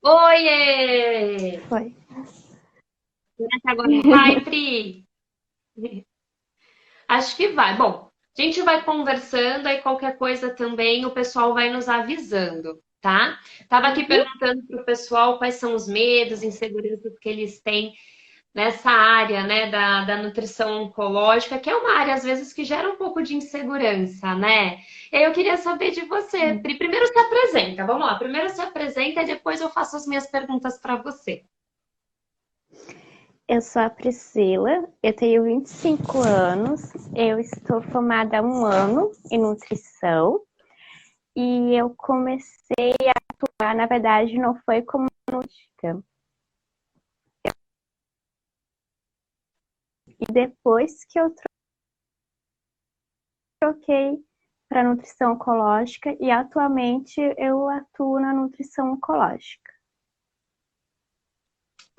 Oiê! Foi. Será que agora vai, Pri? Acho que vai. Bom, a gente vai conversando, aí qualquer coisa também o pessoal vai nos avisando, tá? Tava aqui Uhum. perguntando pro pessoal quais são os medos, inseguranças que eles têm nessa área, né, da nutrição oncológica, que é uma área, às vezes, que gera um pouco de insegurança, né? E aí eu queria saber de você. Sim. Pri, primeiro se apresenta, vamos lá. Primeiro se apresenta e depois eu faço as minhas perguntas para você. Eu sou a Priscila, eu tenho 25 anos, eu estou formada há um ano em nutrição e eu comecei a atuar, na verdade, não foi como nutricionista. E depois que eu troquei para nutrição oncológica e atualmente eu atuo na nutrição oncológica.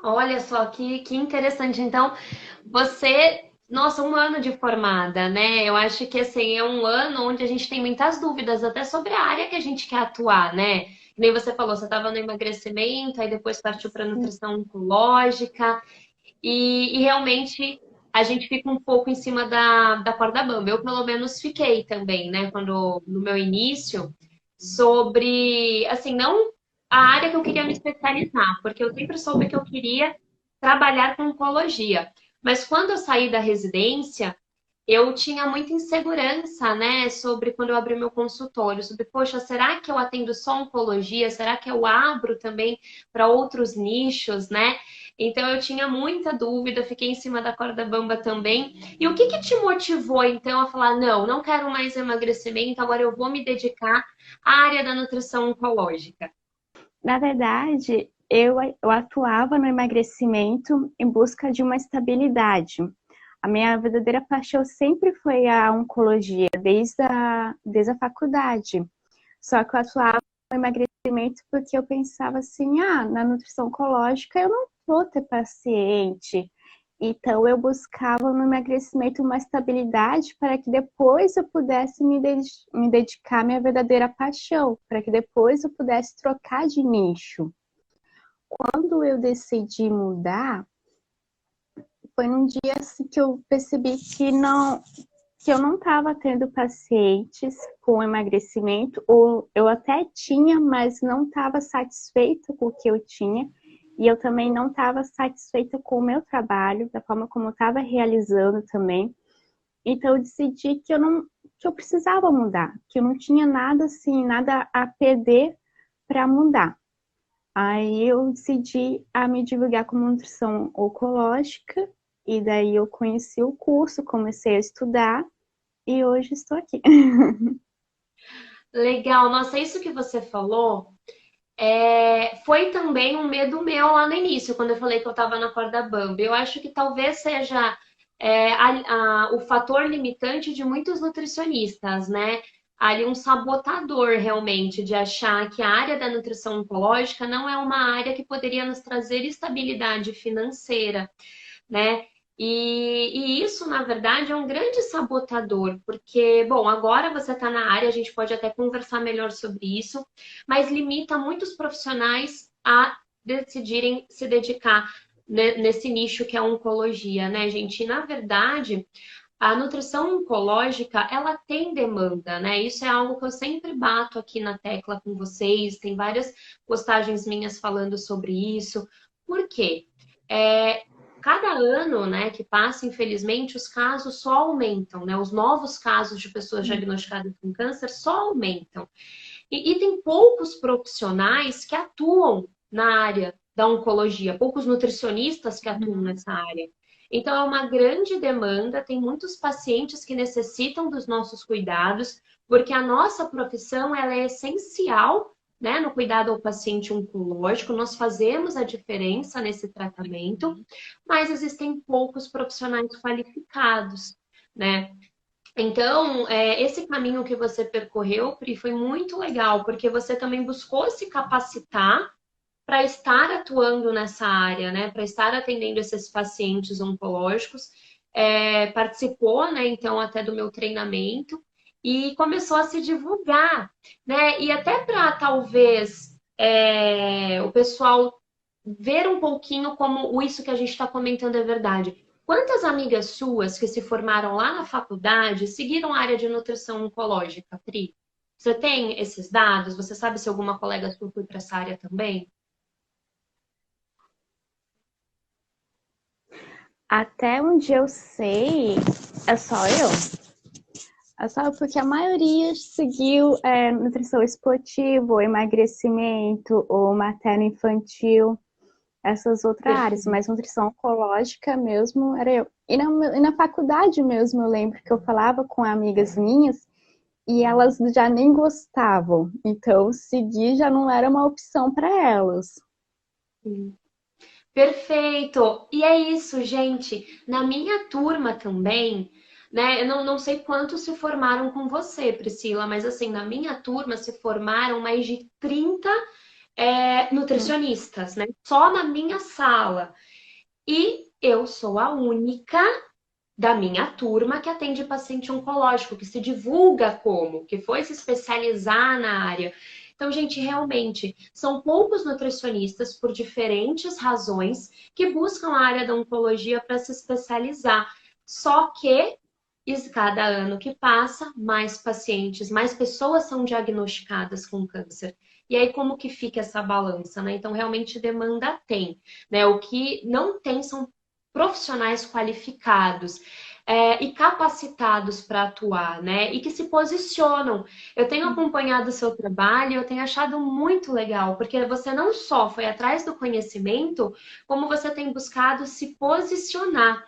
Olha só que interessante. Então, você, nossa, um ano de formada, né? Eu acho que assim, é um ano onde a gente tem muitas dúvidas até sobre a área que a gente quer atuar, né? Que nem você falou, você estava no emagrecimento, aí depois partiu para nutrição oncológica, e realmente a gente fica um pouco em cima da corda bamba. Eu, pelo menos, fiquei também, né? Quando no meu início, sobre, assim, não a área que eu queria me especializar, porque eu sempre soube que eu queria trabalhar com oncologia. Mas quando eu saí da residência, eu tinha muita insegurança, né, sobre quando eu abri meu consultório, sobre, poxa, será que eu atendo só oncologia? Será que eu abro também para outros nichos, né? Então eu tinha muita dúvida, fiquei em cima da corda bamba também. E o que que te motivou então a falar, não, não quero mais emagrecimento, agora eu vou me dedicar à área da nutrição oncológica? Na verdade, eu atuava no emagrecimento em busca de uma estabilidade. A minha verdadeira paixão sempre foi a oncologia, desde a faculdade. Só que eu atuava no emagrecimento porque eu pensava assim, na nutrição oncológica eu não vou ter paciente. Então eu buscava no emagrecimento uma estabilidade para que depois eu pudesse me dedicar à minha verdadeira paixão, para que depois eu pudesse trocar de nicho. Quando eu decidi mudar, foi num dia assim, que eu percebi que eu não estava tendo pacientes com emagrecimento, ou eu até tinha, mas não estava satisfeita com o que eu tinha, e eu também não estava satisfeita com o meu trabalho, da forma como eu estava realizando também. Então eu decidi que eu precisava mudar, que eu não tinha nada assim, nada a perder para mudar. Aí eu decidi a me divulgar como nutrição oncológica, e daí eu conheci o curso, comecei a estudar, e hoje estou aqui. Legal, nossa, isso que você falou foi também um medo meu lá no início, quando eu falei que eu estava na corda bamba. Eu acho que talvez seja o fator limitante de muitos nutricionistas, né? Ali um sabotador realmente de achar que a área da nutrição oncológica não é uma área que poderia nos trazer estabilidade financeira, né? E isso, na verdade, é um grande sabotador, porque, bom, agora você está na área, a gente pode até conversar melhor sobre isso, mas limita muitos profissionais a decidirem se dedicar nesse nicho que é a oncologia, né, gente? E, na verdade, a nutrição oncológica, ela tem demanda, né? Isso é algo que eu sempre bato aqui na tecla com vocês, tem várias postagens minhas falando sobre isso. Por quê? É, cada ano, né, que passa, infelizmente, os casos só aumentam, né? Os novos casos de pessoas diagnosticadas com câncer só aumentam. E tem poucos profissionais que atuam na área da oncologia, poucos nutricionistas que atuam nessa área. Então, é uma grande demanda, tem muitos pacientes que necessitam dos nossos cuidados, porque a nossa profissão ela é essencial, né, no cuidado ao paciente oncológico, nós fazemos a diferença nesse tratamento, mas existem poucos profissionais qualificados, né? Então, esse caminho que você percorreu, Pri, foi muito legal, porque você também buscou se capacitar para estar atuando nessa área, né? Para estar atendendo esses pacientes oncológicos. Participou, né? Então, até do meu treinamento e começou a se divulgar, né? E até para talvez o pessoal ver um pouquinho como isso que a gente está comentando é verdade. Quantas amigas suas que se formaram lá na faculdade seguiram a área de nutrição oncológica, Pri? Você tem esses dados? Você sabe se alguma colega sua foi para essa área também? Até onde eu sei, é só eu. É só porque a maioria seguiu nutrição esportiva, ou emagrecimento, ou materno-infantil, essas outras áreas, Perfeito. mas nutrição oncológica mesmo era eu. E na faculdade mesmo, eu lembro que eu falava com amigas minhas e elas já nem gostavam. Então, seguir já não era uma opção para elas. Perfeito! E é isso, gente. Na minha turma também, né? Eu não sei quantos se formaram com você, Priscila, mas assim, na minha turma se formaram mais de 30 nutricionistas, né? Só na minha sala. E eu sou a única da minha turma que atende paciente oncológico, que se divulga como, que foi se especializar na área. Então, gente, realmente, são poucos nutricionistas, por diferentes razões, que buscam a área da oncologia para se especializar. Só que, cada ano que passa, mais pacientes, mais pessoas são diagnosticadas com câncer. E aí, como que fica essa balança, né? Então, realmente, demanda tem, né? O que não tem são profissionais qualificados e capacitados para atuar, né? E que se posicionam. Eu tenho acompanhado o seu trabalho, eu tenho achado muito legal, porque você não só foi atrás do conhecimento, como você tem buscado se posicionar.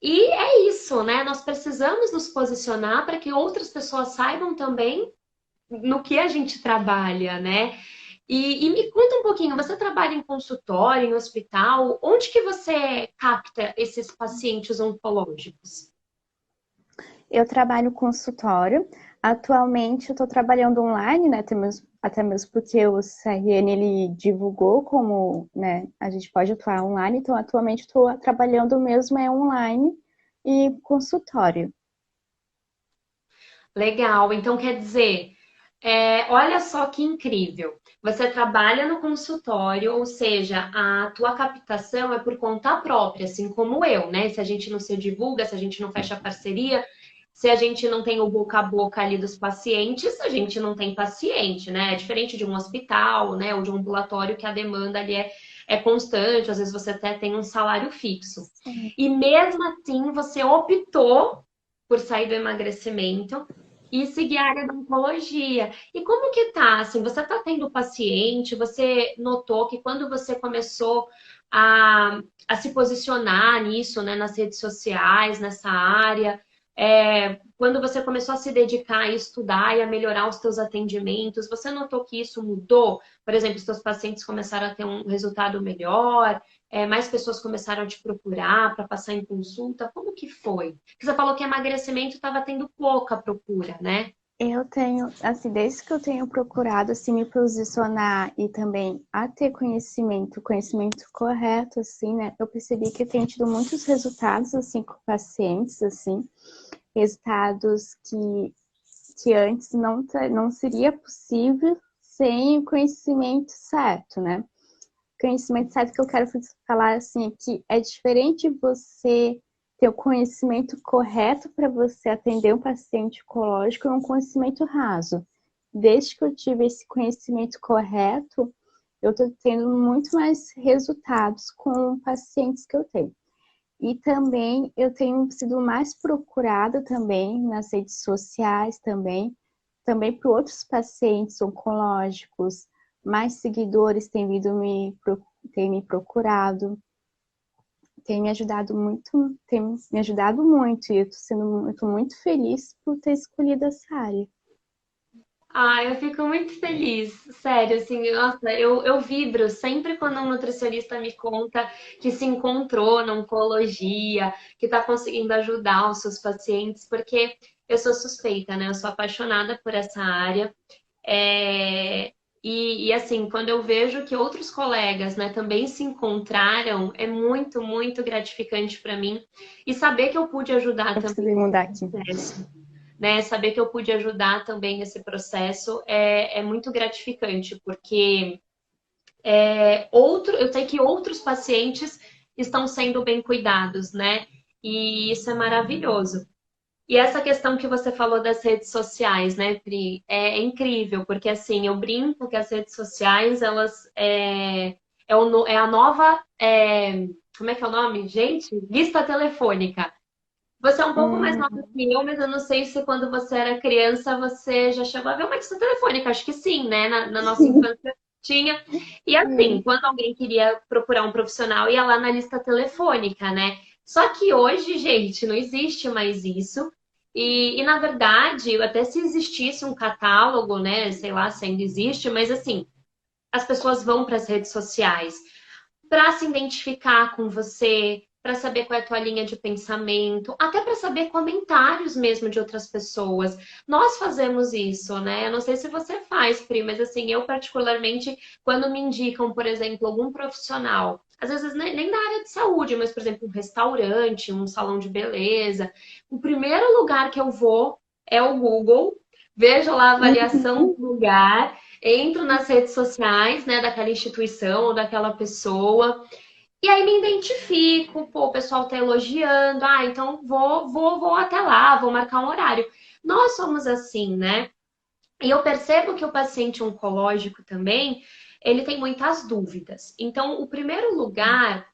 E é isso, né? Nós precisamos nos posicionar para que outras pessoas saibam também no que a gente trabalha, né? E me conta um pouquinho, você trabalha em consultório, em hospital? Onde que você capta esses pacientes oncológicos? Eu trabalho com consultório. Atualmente eu estou trabalhando online, né? Até mesmo porque o CRN ele divulgou como, né, a gente pode atuar online. Então, atualmente estou trabalhando mesmo online e consultório. Legal, então quer dizer, olha só que incrível. Você trabalha no consultório, ou seja, a tua captação é por conta própria, assim como eu, né? Se a gente não se divulga, se a gente não fecha parceria, se a gente não tem o boca a boca ali dos pacientes, a gente não tem paciente, né? É diferente de um hospital, né? Ou de um ambulatório que a demanda ali é constante, às vezes você até tem um salário fixo. Sim. E mesmo assim, você optou por sair do emagrecimento e seguir a área da oncologia. E como que tá? Assim, você tá tendo paciente? Você notou que quando você começou a se posicionar nisso, né, nas redes sociais, nessa área, quando você começou a se dedicar a estudar e a melhorar os seus atendimentos, você notou que isso mudou? Por exemplo, os seus pacientes começaram a ter um resultado melhor? Mais pessoas começaram a te procurar para passar em consulta? Como que foi? Porque você falou que emagrecimento estava tendo pouca procura, né? Eu tenho, assim, desde que eu tenho procurado, assim, me posicionar e também a ter conhecimento correto, assim, né, eu percebi que eu tenho tido muitos resultados, assim, com pacientes, assim, resultados que antes não seria possível sem o conhecimento certo, né? Conhecimento certo que eu quero falar, assim, é que é diferente você ter o conhecimento correto para você atender um paciente oncológico e um conhecimento raso. Desde que eu tive esse conhecimento correto, eu estou tendo muito mais resultados com pacientes que eu tenho. E também eu tenho sido mais procurada também nas redes sociais também por outros pacientes oncológicos, mais seguidores têm me procurado tem me ajudado muito e eu tô muito feliz por ter escolhido essa área. Ah, eu fico muito feliz, sério, assim, nossa, eu vibro sempre quando um nutricionista me conta que se encontrou na oncologia, que está conseguindo ajudar os seus pacientes, porque eu sou suspeita, né? Eu sou apaixonada por essa área. Assim, quando eu vejo que outros colegas, né, também se encontraram, é muito, muito gratificante para mim. E saber que eu pude ajudar Eu também precisei mudar nesse aqui. processo. né? Saber que eu pude ajudar também nesse processo é muito gratificante, porque eu sei que outros pacientes estão sendo bem cuidados, né? E isso é maravilhoso. E essa questão que você falou das redes sociais, né, Pri, é incrível, porque assim, eu brinco que as redes sociais, elas é a nova, como é que é o nome, gente? Lista telefônica. Você é um pouco mais nova Uhum. que eu, mas eu não sei se quando você era criança você já chegou a ver uma lista telefônica. Acho que sim, né? Na nossa infância tinha. E assim, Sim. quando alguém queria procurar um profissional, ia lá na lista telefônica, né? Só que hoje, gente, não existe mais isso. Na verdade, até se existisse um catálogo, né? Sei lá se ainda existe, mas assim, as pessoas vão para as redes sociais para se identificar com você, para saber qual é a tua linha de pensamento, até para saber comentários mesmo de outras pessoas. Nós fazemos isso, né? Eu não sei se você faz, Pri, mas assim, eu particularmente, quando me indicam, por exemplo, algum profissional, às vezes nem na área de saúde, mas, por exemplo, um restaurante, um salão de beleza, o primeiro lugar que eu vou é o Google, vejo lá a avaliação Uhum. do lugar, entro nas redes sociais, né, daquela instituição ou daquela pessoa, e aí me identifico, pô, o pessoal tá elogiando, então vou até lá, vou marcar um horário. Nós somos assim, né? E eu percebo que o paciente oncológico também, ele tem muitas dúvidas. Então, o primeiro lugar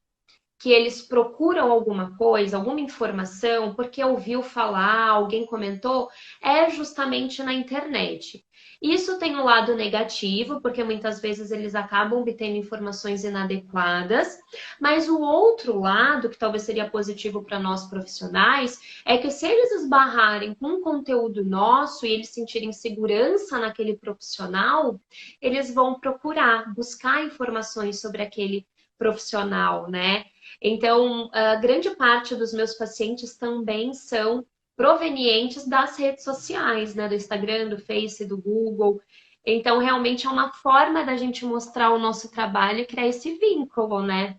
que eles procuram alguma coisa, alguma informação, porque ouviu falar, alguém comentou, é justamente na internet. Isso tem um lado negativo, porque muitas vezes eles acabam obtendo informações inadequadas, mas o outro lado, que talvez seria positivo para nós profissionais, é que se eles esbarrarem com um conteúdo nosso e eles sentirem segurança naquele profissional, eles vão procurar, buscar informações sobre aquele profissional, né? Então, a grande parte dos meus pacientes também são provenientes das redes sociais, né? Do Instagram, do Face, do Google. Então, realmente é uma forma da gente mostrar o nosso trabalho e criar esse vínculo, né?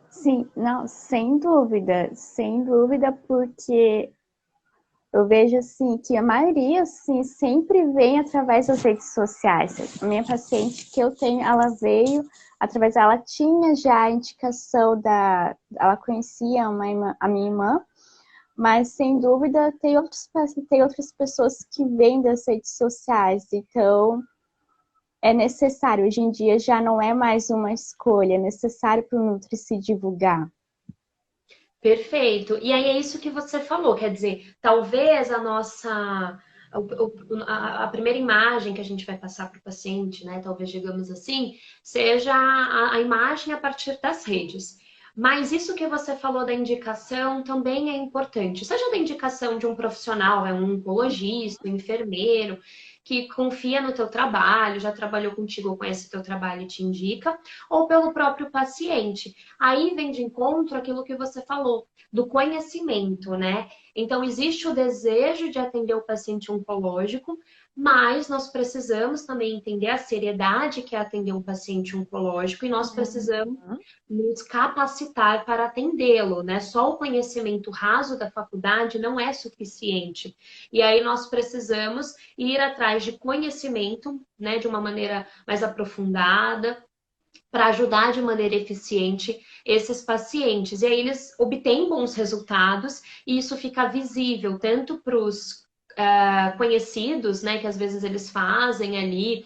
Sim, não, sem dúvida, porque eu vejo assim que a maioria assim sempre vem através das redes sociais. A minha paciente que eu tenho, ela veio através, ela tinha já a indicação ela conhecia a minha irmã, mas sem dúvida tem outras pessoas que vêm das redes sociais. Então é necessário, hoje em dia já não é mais uma escolha, é necessário para o Nutri se divulgar. Perfeito. E aí é isso que você falou, quer dizer, talvez a nossa a primeira imagem que a gente vai passar para o paciente, né? Talvez digamos assim, seja a imagem a partir das redes. Mas isso que você falou da indicação também é importante. Seja da indicação de um profissional, é um oncologista, um enfermeiro, que confia no teu trabalho, já trabalhou contigo ou conhece o teu trabalho e te indica, ou pelo próprio paciente. Aí vem de encontro aquilo que você falou, do conhecimento, né? Então, existe o desejo de atender o paciente oncológico, mas nós precisamos também entender a seriedade que é atender um paciente oncológico e nós precisamos nos capacitar para atendê-lo, né? Só o conhecimento raso da faculdade não é suficiente. E aí nós precisamos ir atrás de conhecimento, né, de uma maneira mais aprofundada, para ajudar de maneira eficiente esses pacientes. E aí eles obtêm bons resultados e isso fica visível tanto para os conhecidos, né, que às vezes eles fazem ali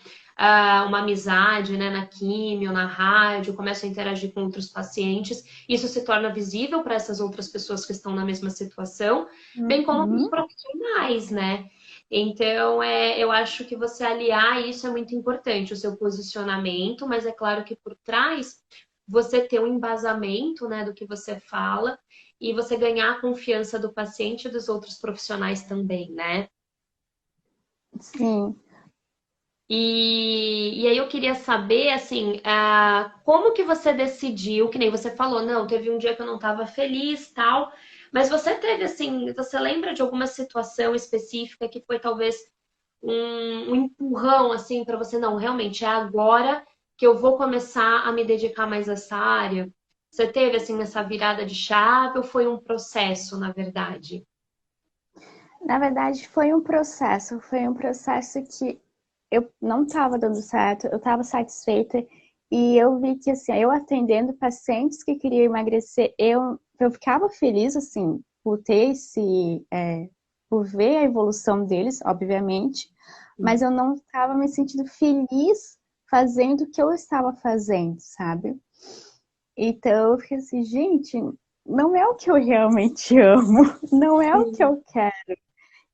uma amizade, né, na químio, na rádio, começam a interagir com outros pacientes. Isso se torna visível para essas outras pessoas que estão na mesma situação, bem como para os Uhum. profissionais, né? Então, eu acho que você aliar isso é muito importante, o seu posicionamento, mas é claro que por trás você ter um embasamento, né, do que você fala e você ganhar a confiança do paciente e dos outros profissionais também, né? Sim. E aí eu queria saber, assim, como que você decidiu, que nem você falou, não, teve um dia que eu não estava feliz, tal, mas você teve, assim, você lembra de alguma situação específica que foi talvez um empurrão, assim, para você, não, realmente é agora que eu vou começar a me dedicar mais a essa área? Você teve, assim, essa virada de chave ou foi um processo, na verdade? Na verdade, foi um processo que eu não estava dando certo, eu estava satisfeita e eu vi que, assim, eu atendendo pacientes que queriam emagrecer, eu ficava feliz, assim, por ter por ver a evolução deles, obviamente, mas eu não estava me sentindo feliz fazendo o que eu estava fazendo, sabe? Então eu fiquei assim, gente, não é o que eu realmente amo, não é o que Sim. eu quero.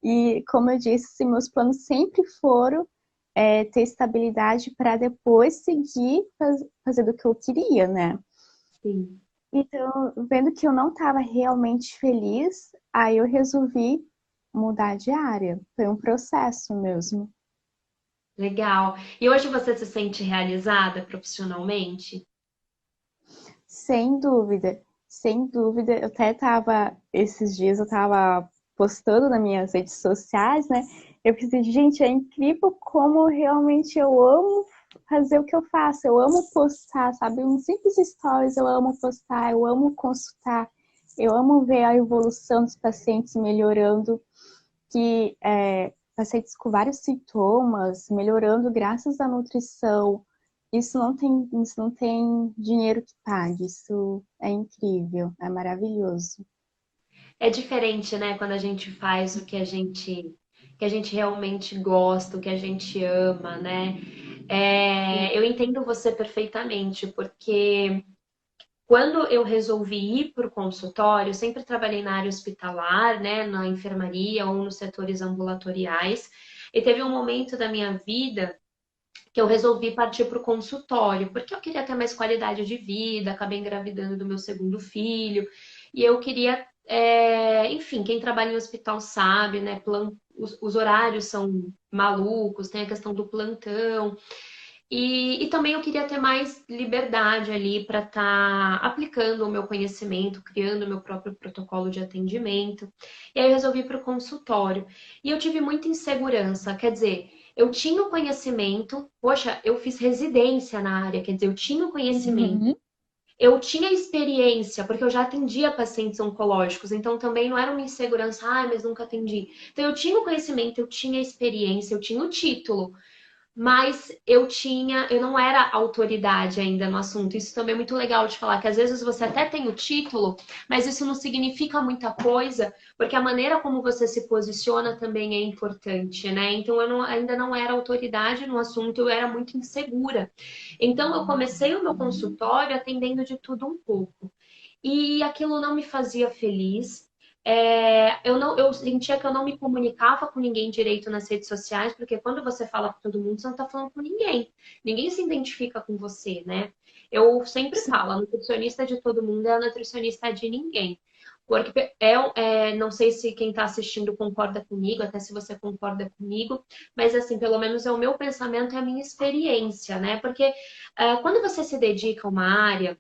E, como eu disse, meus planos sempre foram ter estabilidade para depois seguir fazendo o que eu queria, né? Sim. Então, vendo que eu não estava realmente feliz, aí eu resolvi mudar de área. Foi um processo mesmo. Legal. E hoje você se sente realizada profissionalmente? Sem dúvida, sem dúvida. Eu até estava, esses dias eu estava postando nas minhas redes sociais, né? Eu pensei, gente, é incrível como realmente eu amo fazer o que eu faço. Eu amo postar, sabe? Um simples stories eu amo postar, eu amo consultar, eu amo ver a evolução dos pacientes melhorando, pacientes com vários sintomas melhorando graças à nutrição. Isso não tem dinheiro que pague. Isso é incrível, é maravilhoso. É diferente, né, quando a gente faz o que a gente realmente gosta, o que a gente ama, né? É, eu entendo você perfeitamente, porque quando eu resolvi ir para o consultório, eu sempre trabalhei na área hospitalar, né, na enfermaria ou nos setores ambulatoriais, e teve um momento da minha vida que eu resolvi partir para o consultório, porque eu queria ter mais qualidade de vida, acabei engravidando do meu segundo filho, e eu queria, enfim, quem trabalha em hospital sabe, né? Os horários são malucos, tem a questão do plantão. E também eu queria ter mais liberdade ali para estar aplicando o meu conhecimento, criando o meu próprio protocolo de atendimento. E aí eu resolvi ir para o consultório. E eu tive muita insegurança, quer dizer, eu tinha o conhecimento, poxa, eu fiz residência na área, quer dizer, eu tinha o conhecimento. Uhum. Eu tinha experiência, porque eu já atendia pacientes oncológicos, então também não era uma insegurança, mas nunca atendi. Então eu tinha o conhecimento, eu tinha a experiência, eu tinha o título, mas eu não era autoridade ainda no assunto. Isso também é muito legal de falar, que às vezes você até tem o título, mas isso não significa muita coisa, porque a maneira como você se posiciona também é importante, né? Então ainda não era autoridade no assunto, eu era muito insegura. Então eu comecei o meu consultório atendendo de tudo um pouco. E aquilo não me fazia feliz. Eu sentia que eu não me comunicava com ninguém direito nas redes sociais, porque quando você fala com todo mundo, você não está falando com ninguém. Ninguém se identifica com você, né? Eu sempre Sim. falo, a nutricionista de todo mundo é a nutricionista de ninguém. Porque não sei se quem está assistindo concorda comigo, até se você concorda comigo, mas assim, pelo menos é o meu pensamento e a minha experiência, né? Porque quando você se dedica a uma área,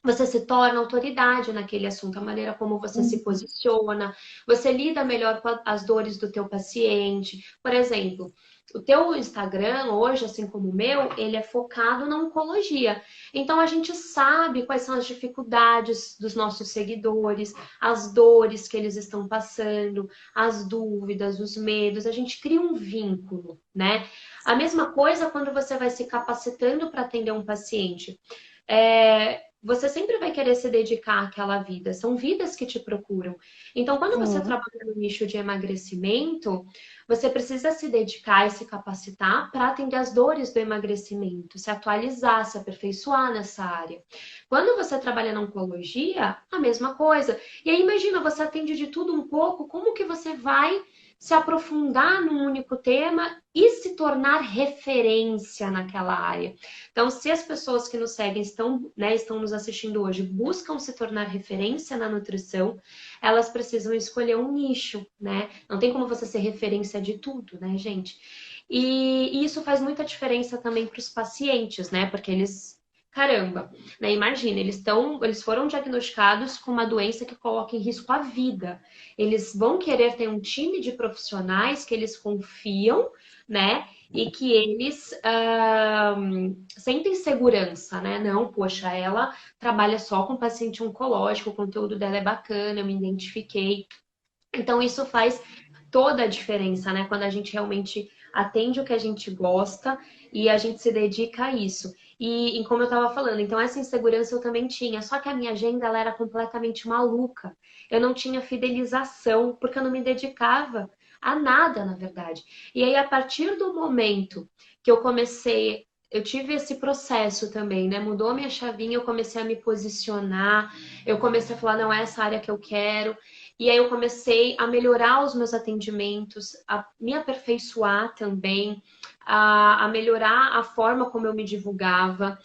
você se torna autoridade naquele assunto, a maneira como você se Uhum. posiciona, você lida melhor com as dores do teu paciente. Por exemplo, o teu Instagram hoje, assim como o meu, ele é focado na oncologia. Então a gente sabe quais são as dificuldades dos nossos seguidores, as dores que eles estão passando, as dúvidas, os medos. A gente cria um vínculo, né? A mesma coisa quando você vai se capacitando para atender um paciente. Você sempre vai querer se dedicar àquela vida, são vidas que te procuram. Então, quando você Sim. trabalha no nicho de emagrecimento, você precisa se dedicar e se capacitar para atender as dores do emagrecimento, se atualizar, se aperfeiçoar nessa área. Quando você trabalha na oncologia, a mesma coisa. E aí, imagina, você atende de tudo um pouco, como que você vai se aprofundar num único tema e se tornar referência naquela área? Então, se as pessoas que nos seguem estão nos assistindo hoje, buscam se tornar referência na nutrição, elas precisam escolher um nicho, né? Não tem como você ser referência de tudo, né, gente? E isso faz muita diferença também para os pacientes, né? Porque caramba, né? Imagina, eles foram diagnosticados com uma doença que coloca em risco a vida. Eles vão querer ter um time de profissionais que eles confiam, né? E que eles sentem segurança, né? Não, poxa, ela trabalha só com paciente oncológico, o conteúdo dela é bacana, eu me identifiquei. Então, isso faz toda a diferença, né? Quando a gente realmente atende o que a gente gosta e a gente se dedica a isso. E como eu estava falando, então essa insegurança eu também tinha, só que a minha agenda ela era completamente maluca. Eu não tinha fidelização, porque eu não me dedicava a nada, na verdade. E aí, a partir do momento que eu comecei, eu tive esse processo também, né? Mudou a minha chavinha, eu comecei a me posicionar, eu comecei a falar, não é essa área que eu quero. E aí eu comecei a melhorar os meus atendimentos, a me aperfeiçoar também, a melhorar a forma como eu me divulgava.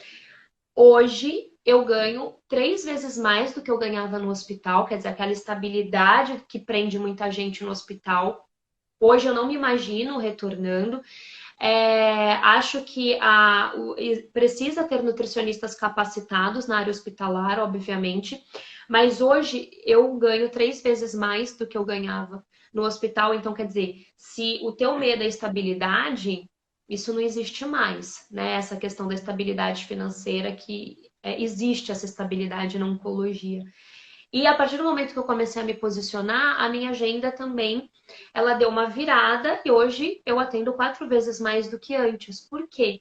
Hoje eu ganho 3 vezes mais do que eu ganhava no hospital, quer dizer, aquela estabilidade que prende muita gente no hospital. Hoje eu não me imagino retornando. Acho que precisa ter nutricionistas capacitados na área hospitalar, obviamente, mas hoje eu ganho 3 vezes mais do que eu ganhava no hospital. Então, quer dizer, se o teu medo é estabilidade, isso não existe mais, né? Essa questão da estabilidade financeira, que existe essa estabilidade na oncologia. E a partir do momento que eu comecei a me posicionar, a minha agenda também, ela deu uma virada e hoje eu atendo 4 vezes mais do que antes. Por quê?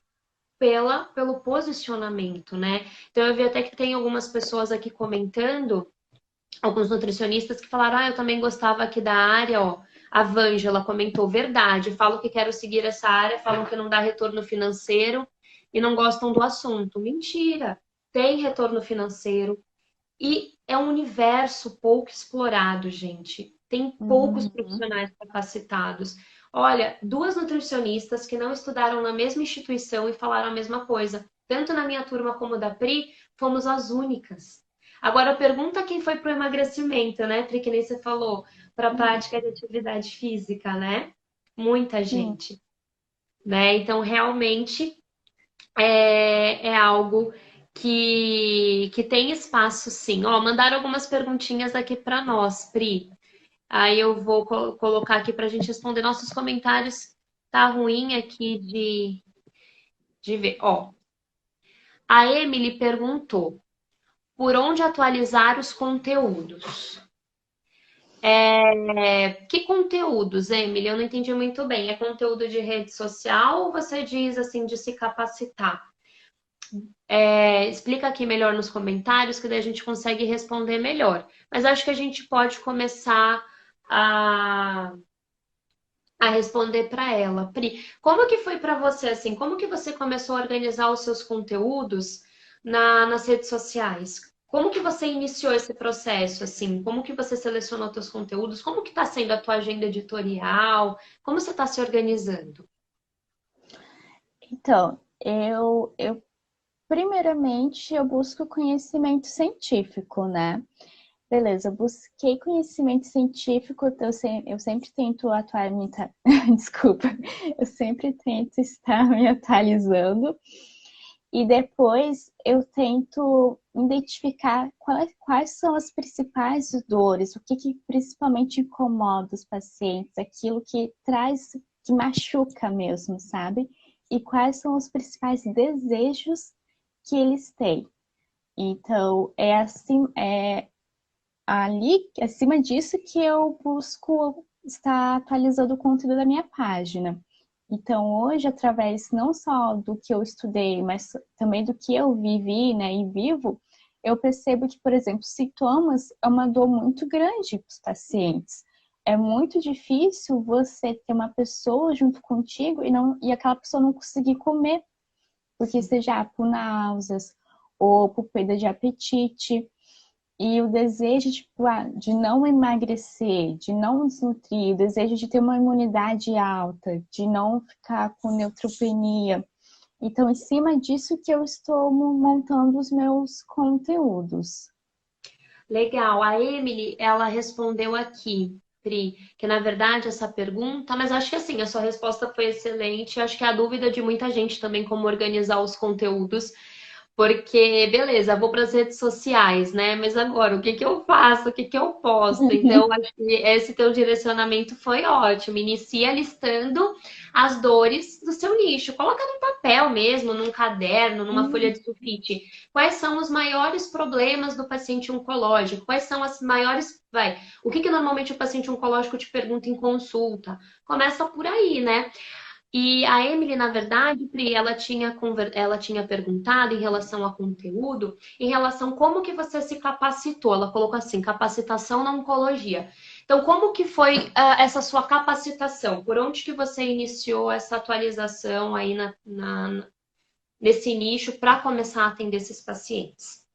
Pelo posicionamento, né? Então eu vi até que tem algumas pessoas aqui comentando, alguns nutricionistas que falaram, eu também gostava aqui da área, ó. A Vângela comentou, verdade, falo que quero seguir essa área, falam que não dá retorno financeiro e não gostam do assunto. Mentira! Tem retorno financeiro, e é um universo pouco explorado, gente. Tem poucos Uhum. profissionais capacitados. Olha, duas nutricionistas que não estudaram na mesma instituição e falaram a mesma coisa. Tanto na minha turma como da Pri, fomos as únicas. Agora, pergunta quem foi para o emagrecimento, né, Pri, que nem você falou, para a prática de atividade física, né? Muita Sim. gente, né? Então, realmente, é algo que tem espaço, sim. Ó, mandaram algumas perguntinhas aqui para nós, Pri. Aí eu vou colocar aqui para a gente responder nossos comentários. Tá ruim aqui de ver. Ó, a Emily perguntou por onde atualizar os conteúdos. Que conteúdos, Emily? Eu não entendi muito bem. É conteúdo de rede social ou você diz assim de se capacitar? Explica aqui melhor nos comentários, que daí a gente consegue responder melhor. Mas acho que a gente pode começar a, a responder para ela. Pri, como que foi para você assim? Como que você começou a organizar os seus conteúdos nas redes sociais? Como que você iniciou esse processo assim? Como que você selecionou seus conteúdos? Como que está sendo a tua agenda editorial? Como você está se organizando? Então, eu primeiramente eu busco conhecimento científico, né? Beleza, eu busquei conhecimento científico, então eu sempre tento atualizar, desculpa, eu sempre tento estar me atualizando e depois eu tento identificar quais são as principais dores, o que principalmente incomoda os pacientes, aquilo que traz, que machuca mesmo, sabe? E quais são os principais desejos que eles têm. Então, é assim, ali, acima disso, que eu busco estar atualizando o conteúdo da minha página. Então, hoje, através não só do que eu estudei, mas também do que eu vivi, né, e vivo, eu percebo que, por exemplo, sintomas é uma dor muito grande para os pacientes. É muito difícil você ter uma pessoa junto contigo e aquela pessoa não conseguir comer, porque seja por náuseas ou por perda de apetite. E o desejo de não emagrecer, de não desnutrir, o desejo de ter uma imunidade alta, de não ficar com neutropenia. Então, em cima disso que eu estou montando os meus conteúdos. Legal. A Emily, ela respondeu aqui, Pri, que na verdade essa pergunta, mas acho que assim, a sua resposta foi excelente. Acho que é a dúvida de muita gente também como organizar os conteúdos. Porque, beleza, vou para as redes sociais, né? Mas agora, o que que eu faço? O que que eu posto? Então, acho que esse teu direcionamento foi ótimo. Inicia listando as dores do seu nicho. Coloca no papel mesmo, num caderno, numa folha Hum, de sulfite. Quais são os maiores problemas do paciente oncológico? Quais são as maiores... Vai, o que que normalmente o paciente oncológico te pergunta em consulta? Começa por aí, né? E a Emily, na verdade, Pri, ela tinha perguntado em relação a conteúdo, em relação como que você se capacitou. Ela colocou assim, capacitação na oncologia. Então, como que foi essa sua capacitação? Por onde que você iniciou essa atualização aí nesse nicho para começar a atender esses pacientes?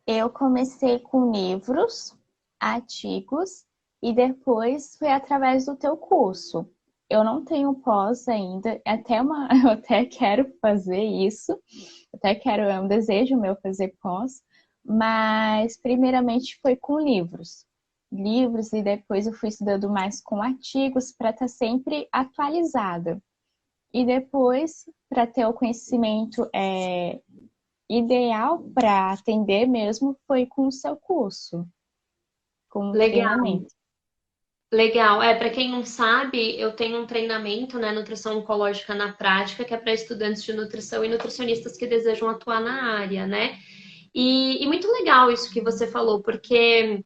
Eu comecei com livros, artigos e depois foi através do teu curso. Eu não tenho pós ainda, eu até quero fazer isso, até quero, é um desejo meu fazer pós, mas primeiramente foi com livros. Livros e depois eu fui estudando mais com artigos para estar sempre atualizada. E depois, para ter o conhecimento ideal para atender mesmo, foi com o seu curso, com o Legal. treinamento. Legal. Para quem não sabe, eu tenho um treinamento, né, nutrição oncológica na prática, que é para estudantes de nutrição e nutricionistas que desejam atuar na área, né? E muito legal isso que você falou, porque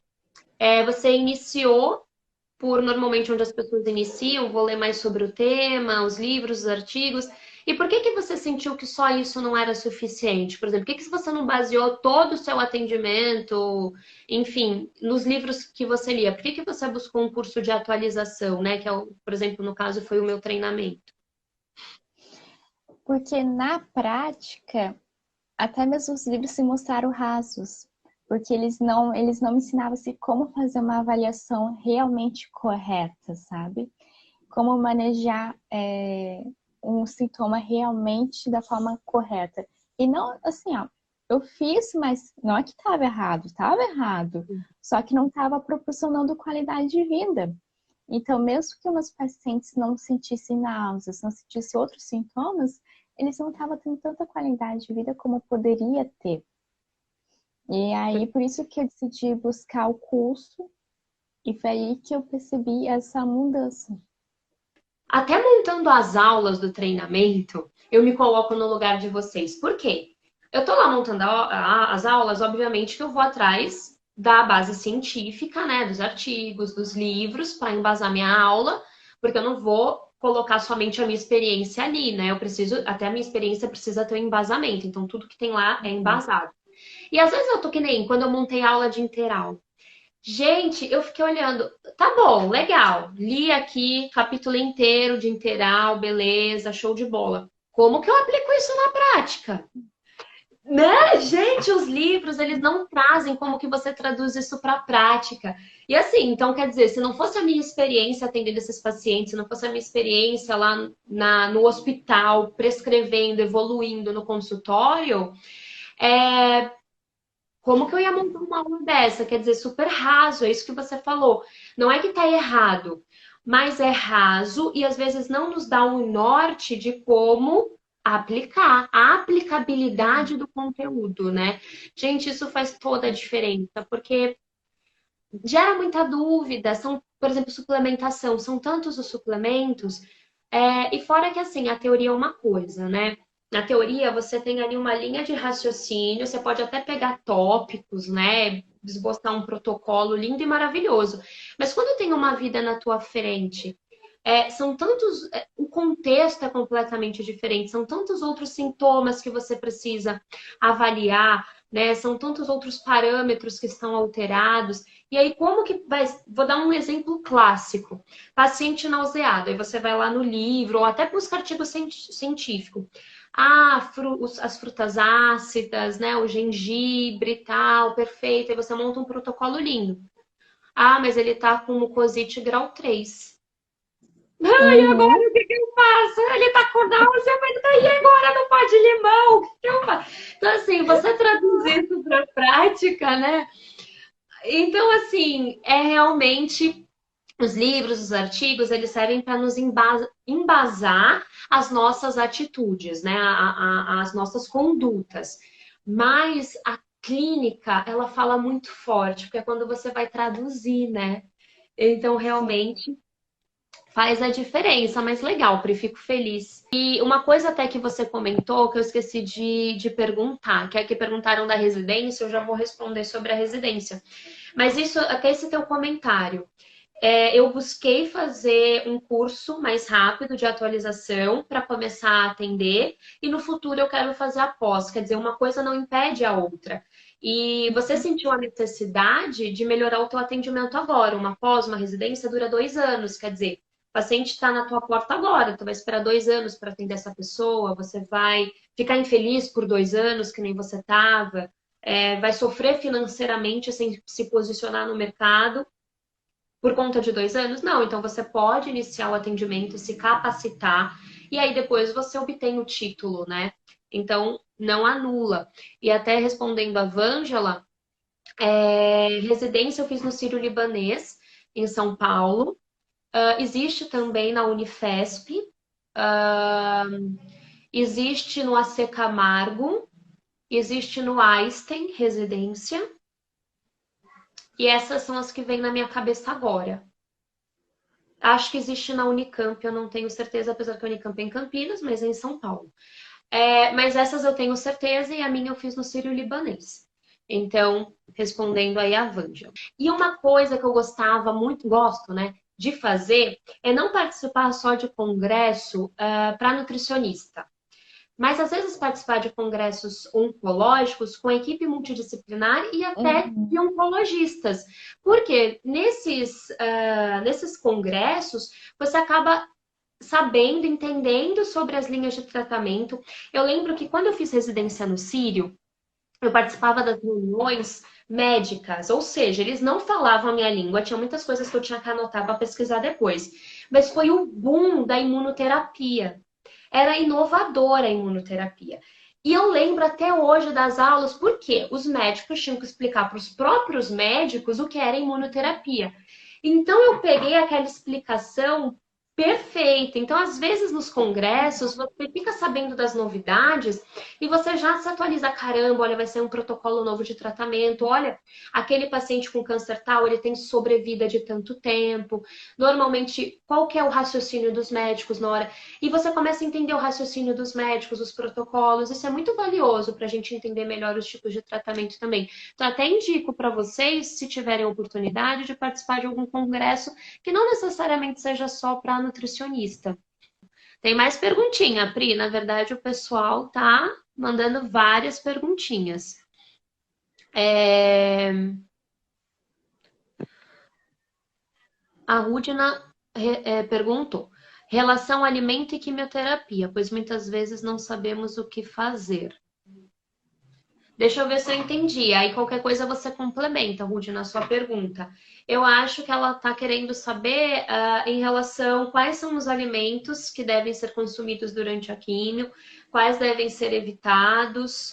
você iniciou por normalmente onde as pessoas iniciam, vou ler mais sobre o tema, os livros, os artigos. E por que que você sentiu que só isso não era suficiente? Por exemplo, por que que você não baseou todo o seu atendimento, enfim, nos livros que você lia? Por que que você buscou um curso de atualização, né? Que é, por exemplo, no caso foi o meu treinamento. Porque na prática, até mesmo os livros se mostraram rasos, porque eles não me ensinavam assim, como fazer uma avaliação realmente correta, sabe? Como manejar um sintoma realmente da forma correta. E não, assim, ó, eu fiz, mas não é que estava errado, só que não estava proporcionando qualidade de vida. Então, mesmo que meus pacientes não sentissem náuseas, não sentissem outros sintomas, eles não estavam tendo tanta qualidade de vida como poderia ter. E aí, por isso que eu decidi buscar o curso, e foi aí que eu percebi essa mudança. Até montando as aulas do treinamento, eu me coloco no lugar de vocês. Por quê? Eu tô lá montando as aulas, obviamente que eu vou atrás da base científica, né, dos artigos, dos livros, para embasar minha aula, porque eu não vou colocar somente a minha experiência ali, né? Eu preciso, até a minha experiência precisa ter um embasamento, então tudo que tem lá é embasado. E às vezes eu tô que nem quando eu montei a aula de integral. Gente, eu fiquei olhando. Tá bom, legal. Li aqui capítulo inteiro de integral, beleza, show de bola. Como que eu aplico isso na prática? Né? Gente, os livros, eles não trazem como que você traduz isso para a prática. E assim, então quer dizer, se não fosse a minha experiência atendendo esses pacientes, se não fosse a minha experiência lá no hospital, prescrevendo, evoluindo no consultório, é, como que eu ia montar uma aula dessa? Quer dizer, super raso, é isso que você falou. Não é que tá errado, mas é raso e às vezes não nos dá um norte de como aplicar, a aplicabilidade do conteúdo, né? Gente, isso faz toda a diferença, porque gera muita dúvida. São, por exemplo, suplementação, são tantos os suplementos, e fora que assim, a teoria é uma coisa, né? Na teoria, você tem ali uma linha de raciocínio, você pode até pegar tópicos, né? Esboçar um protocolo lindo e maravilhoso. Mas quando tem uma vida na tua frente, são tantos. O contexto é completamente diferente, são tantos outros sintomas que você precisa avaliar, né? São tantos outros parâmetros que estão alterados. E aí, como que vai. Vou dar um exemplo clássico: paciente nauseado. Aí você vai lá no livro, ou até busca artigo científico. Ah, as frutas ácidas, né? O gengibre e tal, perfeito. Aí você monta um protocolo lindo. Ah, mas ele tá com mucosite grau 3. E Uhum. agora o que que eu faço? Ele tá com náusea, mas daí agora não pode limão. O que que eu faço? Então, assim, você traduzir isso para prática, né? Então, assim, é realmente Os livros, os artigos, eles servem para nos embasar as nossas atitudes, né? As nossas condutas. Mas a clínica, ela fala muito forte, porque é quando você vai traduzir, né? Então, Sim. realmente faz a diferença, mas legal, Pri, fico feliz. E uma coisa até que você comentou, que eu esqueci de perguntar, que é que perguntaram da residência, eu já vou responder sobre a residência. Mas isso, até esse teu comentário. Eu busquei fazer um curso mais rápido de atualização para começar a atender e no futuro eu quero fazer a pós, quer dizer, uma coisa não impede a outra. E você sentiu a necessidade de melhorar o teu atendimento agora. Uma pós, uma residência dura 2 anos, quer dizer, o paciente está na tua porta agora, tu vai esperar 2 anos para atender essa pessoa, você vai ficar infeliz por 2 anos, que nem você estava, vai sofrer financeiramente sem se posicionar no mercado por conta de 2 anos? Não, então você pode iniciar o atendimento e se capacitar, e aí depois você obtém o título, né? Então, não anula. E até respondendo a Vângela, residência eu fiz no Sírio-Libanês, em São Paulo. Existe também na Unifesp, existe no AC Camargo, existe no Einstein, residência, e essas são as que vêm na minha cabeça agora. Acho que existe na Unicamp, eu não tenho certeza, apesar que a Unicamp é em Campinas, mas é em São Paulo. Mas essas eu tenho certeza e a minha eu fiz no Sírio-Libanês. Então, respondendo aí a Vângela. E uma coisa que eu gostava muito, gosto, né, de fazer é não participar só de congresso para nutricionista. Mas às vezes participar de congressos oncológicos com equipe multidisciplinar e até de Uhum. oncologistas. Porque nesses congressos você acaba sabendo, entendendo sobre as linhas de tratamento. Eu lembro que quando eu fiz residência no Sírio, eu participava das reuniões médicas, ou seja, eles não falavam a minha língua, tinha muitas coisas que eu tinha que anotar para pesquisar depois. Mas foi o boom da imunoterapia. Era inovadora a imunoterapia. E eu lembro até hoje das aulas, porque os médicos tinham que explicar para os próprios médicos o que era imunoterapia. Então eu peguei aquela explicação perfeita. Então, às vezes nos congressos, você fica sabendo das novidades e você já se atualiza. Caramba, olha, vai ser um protocolo novo de tratamento. Olha, aquele paciente com câncer tal, ele tem sobrevida de tanto tempo. Normalmente, qual que é o raciocínio dos médicos na hora? E você começa a entender o raciocínio dos médicos, os protocolos. Isso é muito valioso para a gente entender melhor os tipos de tratamento também. Então, até indico para vocês, se tiverem oportunidade, de participar de algum congresso que não necessariamente seja só para nutricionista. Tem mais perguntinha, Pri. Na verdade, o pessoal tá mandando várias perguntinhas. A Rudina perguntou: relação alimento e quimioterapia, pois muitas vezes não sabemos o que fazer. Deixa eu ver se eu entendi. Aí qualquer coisa você complementa, Rudy, na sua pergunta. Eu acho que ela está querendo saber em relação quais são os alimentos que devem ser consumidos durante a químio, quais devem ser evitados.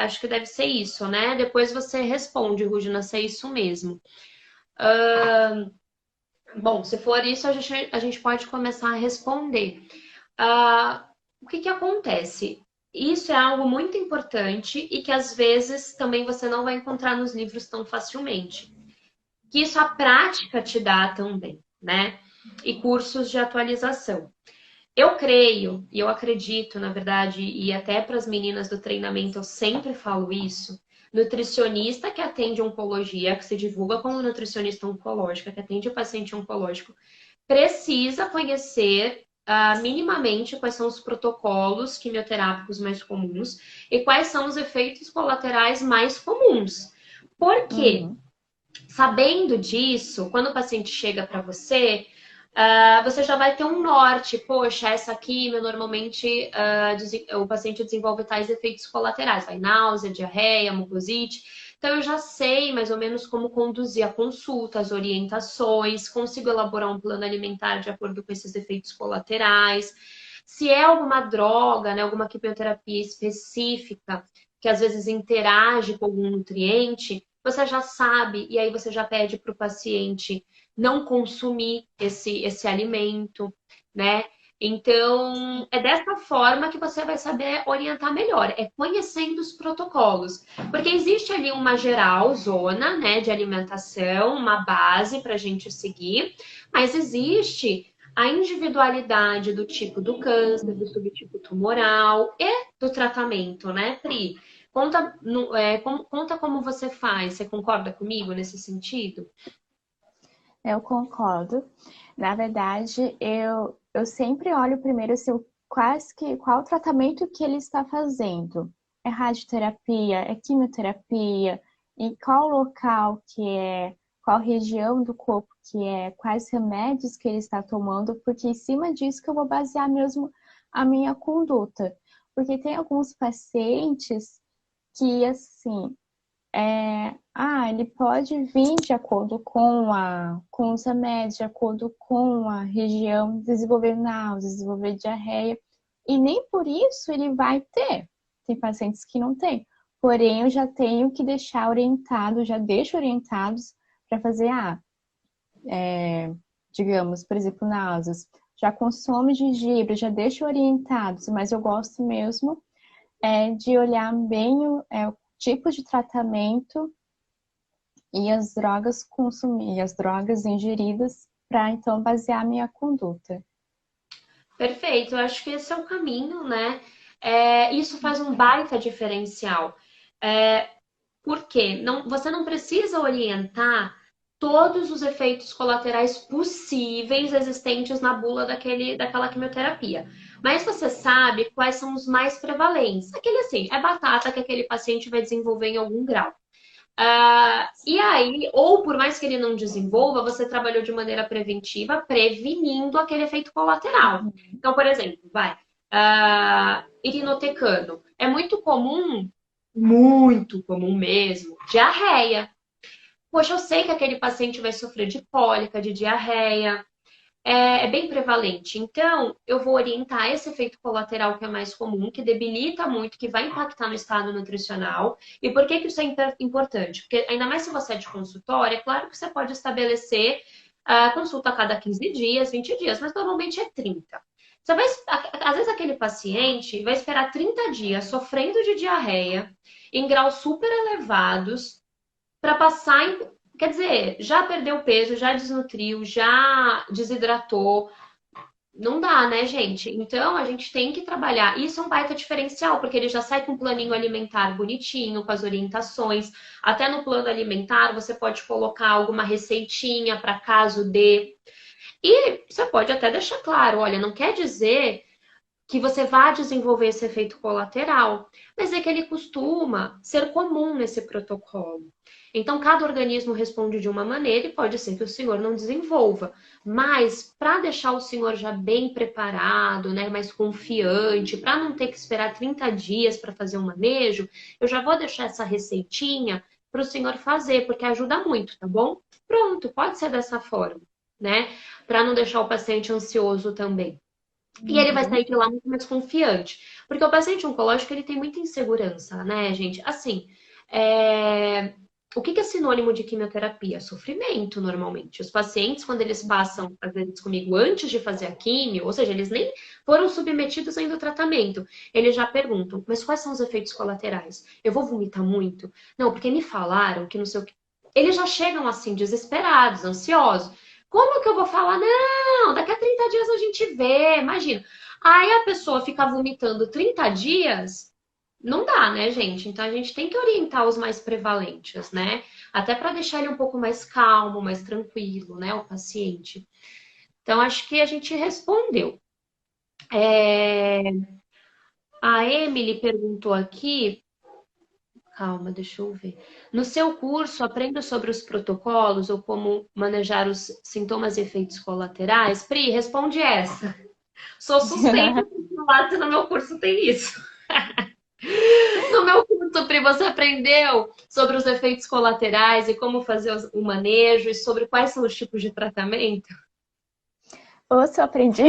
Acho que deve ser isso, né? Depois você responde, Rudina, se é isso mesmo. Bom, se for isso, a gente pode começar a responder. O que acontece? Isso é algo muito importante e que às vezes também você não vai encontrar nos livros tão facilmente. Que isso a prática te dá também, né? E cursos de atualização. Eu creio e eu acredito, na verdade, e até para as meninas do treinamento eu sempre falo isso. Nutricionista que atende oncologia, que se divulga como nutricionista oncológica, que atende o paciente oncológico, precisa conhecer minimamente quais são os protocolos quimioterápicos mais comuns e quais são os efeitos colaterais mais comuns. Por quê? Uhum. Sabendo disso, quando o paciente chega para você, você já vai ter um norte. Poxa, essa quimio normalmente o paciente desenvolve tais efeitos colaterais, vai náusea, diarreia, mucosite. Então eu já sei mais ou menos como conduzir a consulta, as orientações, consigo elaborar um plano alimentar de acordo com esses efeitos colaterais. Se é alguma droga, né, alguma quimioterapia específica, que às vezes interage com algum nutriente, você já sabe, e aí você já pede para o paciente não consumir esse alimento, né? Então, é dessa forma que você vai saber orientar melhor, é conhecendo os protocolos. Porque existe ali uma geral zona, né, de alimentação, uma base para a gente seguir, mas existe a individualidade do tipo do câncer, do subtipo tumoral e do tratamento, né, Pri? Conta, conta como você faz, você concorda comigo nesse sentido? Eu concordo. Na verdade, eu sempre olho primeiro assim, qual o tratamento que ele está fazendo. É radioterapia, é quimioterapia, em qual local que é, qual região do corpo que é, quais remédios que ele está tomando, porque em cima disso que eu vou basear mesmo a minha conduta. Porque tem alguns pacientes que, assim, ele pode vir de acordo com os remédios, de acordo com a região, desenvolver náuseas, desenvolver diarreia, e nem por isso ele vai ter. Tem pacientes que não têm. Porém, eu já tenho que deixar orientado, já deixo orientados para fazer, digamos, por exemplo, náuseas. Já consome gengibre, já deixo orientados, mas eu gosto mesmo de olhar bem o tipo de tratamento e as drogas consumidas, as drogas ingeridas, para então basear a minha conduta. Perfeito, eu acho que esse é o caminho, né? Isso faz um baita diferencial. É, por quê? Não, você não precisa orientar todos os efeitos colaterais possíveis existentes na bula daquela quimioterapia. Mas você sabe quais são os mais prevalentes. Aquele assim, é batata que aquele paciente vai desenvolver em algum grau. E aí, ou por mais que ele não desenvolva, você trabalhou de maneira preventiva, prevenindo aquele efeito colateral. Então, por exemplo, irinotecano. É muito comum mesmo, diarreia. Poxa, eu sei que aquele paciente vai sofrer de cólica, de diarreia, é bem prevalente. Então, eu vou orientar esse efeito colateral que é mais comum, que debilita muito, que vai impactar no estado nutricional. E por que que isso é importante? Porque ainda mais se você é de consultório, é claro que você pode estabelecer a consulta a cada 15 dias, 20 dias, mas normalmente é 30. Você vai, às vezes aquele paciente vai esperar 30 dias sofrendo de diarreia, em graus super elevados, para passar em. Quer dizer, já perdeu peso, já desnutriu, já desidratou. Não dá, né, gente? Então a gente tem que trabalhar. Isso é um baita diferencial, porque ele já sai com um planinho alimentar bonitinho, com as orientações. Até no plano alimentar você pode colocar alguma receitinha para caso dê. E você pode até deixar claro: olha, não quer dizer que você vá desenvolver esse efeito colateral, mas é que ele costuma ser comum nesse protocolo. Então, cada organismo responde de uma maneira e pode ser que o senhor não desenvolva. Mas, para deixar o senhor já bem preparado, né, mais confiante, para não ter que esperar 30 dias para fazer um manejo, eu já vou deixar essa receitinha para o senhor fazer, porque ajuda muito, tá bom? Pronto, pode ser dessa forma, né? Para não deixar o paciente ansioso também. E ele vai sair de lá muito mais confiante. Porque o paciente oncológico, ele tem muita insegurança, né, gente? Assim, o que é sinônimo de quimioterapia? Sofrimento, normalmente. Os pacientes, quando eles passam, às vezes, comigo antes de fazer a quimio, ou seja, eles nem foram submetidos ainda ao tratamento, eles já perguntam, mas quais são os efeitos colaterais? Eu vou vomitar muito? Não, porque me falaram que não sei o que. Eles já chegam assim, desesperados, ansiosos. Como que eu vou falar? Não, daqui a 30 dias a gente vê, imagina. Aí a pessoa fica vomitando 30 dias, não dá, né, gente? Então a gente tem que orientar os mais prevalentes, né? Até para deixar ele um pouco mais calmo, mais tranquilo, né, o paciente. Então acho que a gente respondeu. É... A Emily perguntou aqui. Calma, deixa eu ver. No seu curso, aprenda sobre os protocolos ou como manejar os sintomas e efeitos colaterais? Pri, responde essa. Sou suspeita de falar se no meu curso tem isso. No meu curso, Pri, você aprendeu sobre os efeitos colaterais e como fazer o manejo e sobre quais são os tipos de tratamento? Ouça, eu aprendi.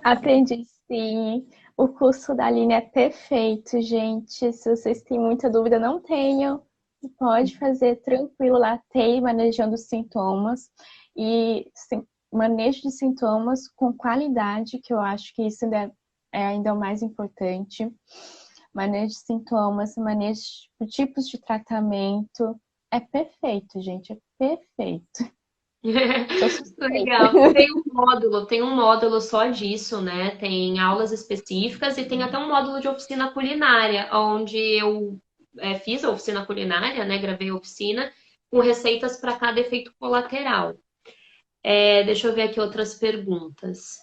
Aprendi sim. O curso da Aline é perfeito, gente. Se vocês têm muita dúvida, não tenham. Pode fazer tranquilo lá, tem manejando os sintomas. e manejo de sintomas com qualidade, que eu acho que isso é ainda o mais importante. Manejo de sintomas, manejo de tipos de tratamento. É perfeito, gente, é perfeito. Sou suspeita. Legal. Tem um módulo só disso, né? Tem aulas específicas e tem até um módulo de oficina culinária, onde eu fiz a oficina culinária, né? Gravei a oficina com receitas para cada efeito colateral. Deixa eu ver aqui outras perguntas.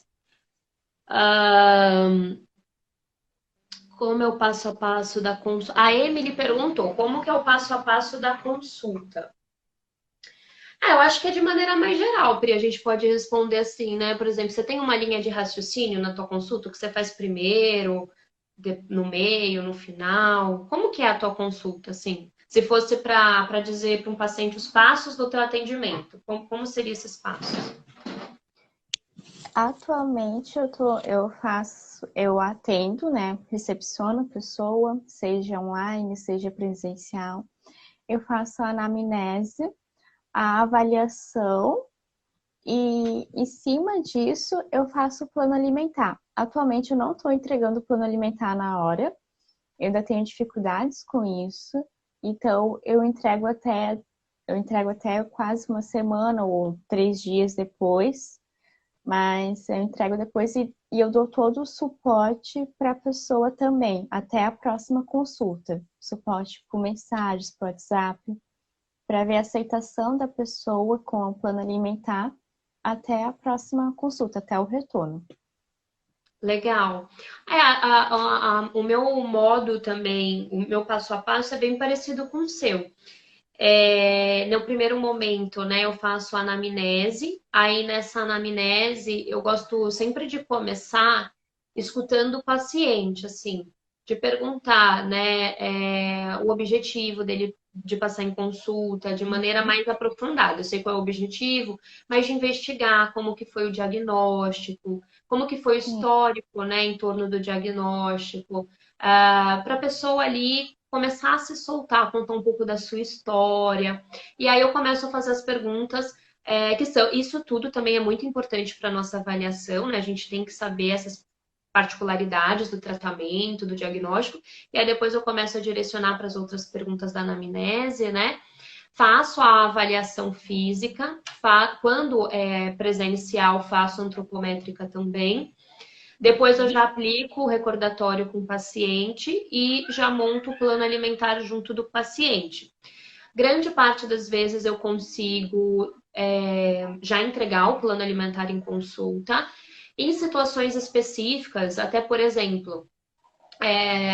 Como é o passo a passo da consulta? A Emily perguntou como que é o passo a passo da consulta. Eu acho que é de maneira mais geral, Pri. A gente pode responder assim, né? Por exemplo, você tem uma linha de raciocínio na tua consulta que você faz primeiro, no meio, no final? Como que é a tua consulta, assim? Se fosse para dizer para um paciente os passos do teu atendimento, como seriam esses passos? Atualmente eu atendo, né? Recepciono a pessoa, seja online, seja presencial. Eu faço a anamnese, a avaliação e em cima disso eu faço o plano alimentar. Atualmente eu não estou entregando o plano alimentar na hora, eu ainda tenho dificuldades com isso, então eu entrego até quase uma semana ou 3 dias depois, mas eu entrego depois e eu dou todo o suporte para a pessoa também, até a próxima consulta. Suporte por mensagens, por WhatsApp, para ver a aceitação da pessoa com o plano alimentar até a próxima consulta, até o retorno. Legal. O meu modo também, o meu passo a passo é bem parecido com o seu. No primeiro momento, né, eu faço a anamnese. Aí nessa anamnese, eu gosto sempre de começar escutando o paciente, assim, de perguntar, né, o objetivo dele de passar em consulta de maneira mais aprofundada. Eu sei qual é o objetivo, mas de investigar como que foi o diagnóstico, como que foi o Sim. histórico, né, em torno do diagnóstico, para a pessoa ali começar a se soltar, contar um pouco da sua história. E aí eu começo a fazer as perguntas que são. Isso tudo também é muito importante para a nossa avaliação, né? A gente tem que saber essas particularidades do tratamento, do diagnóstico, e aí depois eu começo a direcionar para as outras perguntas da anamnese, né? Faço a avaliação física, quando é presencial, faço antropométrica também. Depois eu já aplico o recordatório com o paciente e já monto o plano alimentar junto do paciente. Grande parte das vezes eu consigo já entregar o plano alimentar em consulta. Em situações específicas, até por exemplo,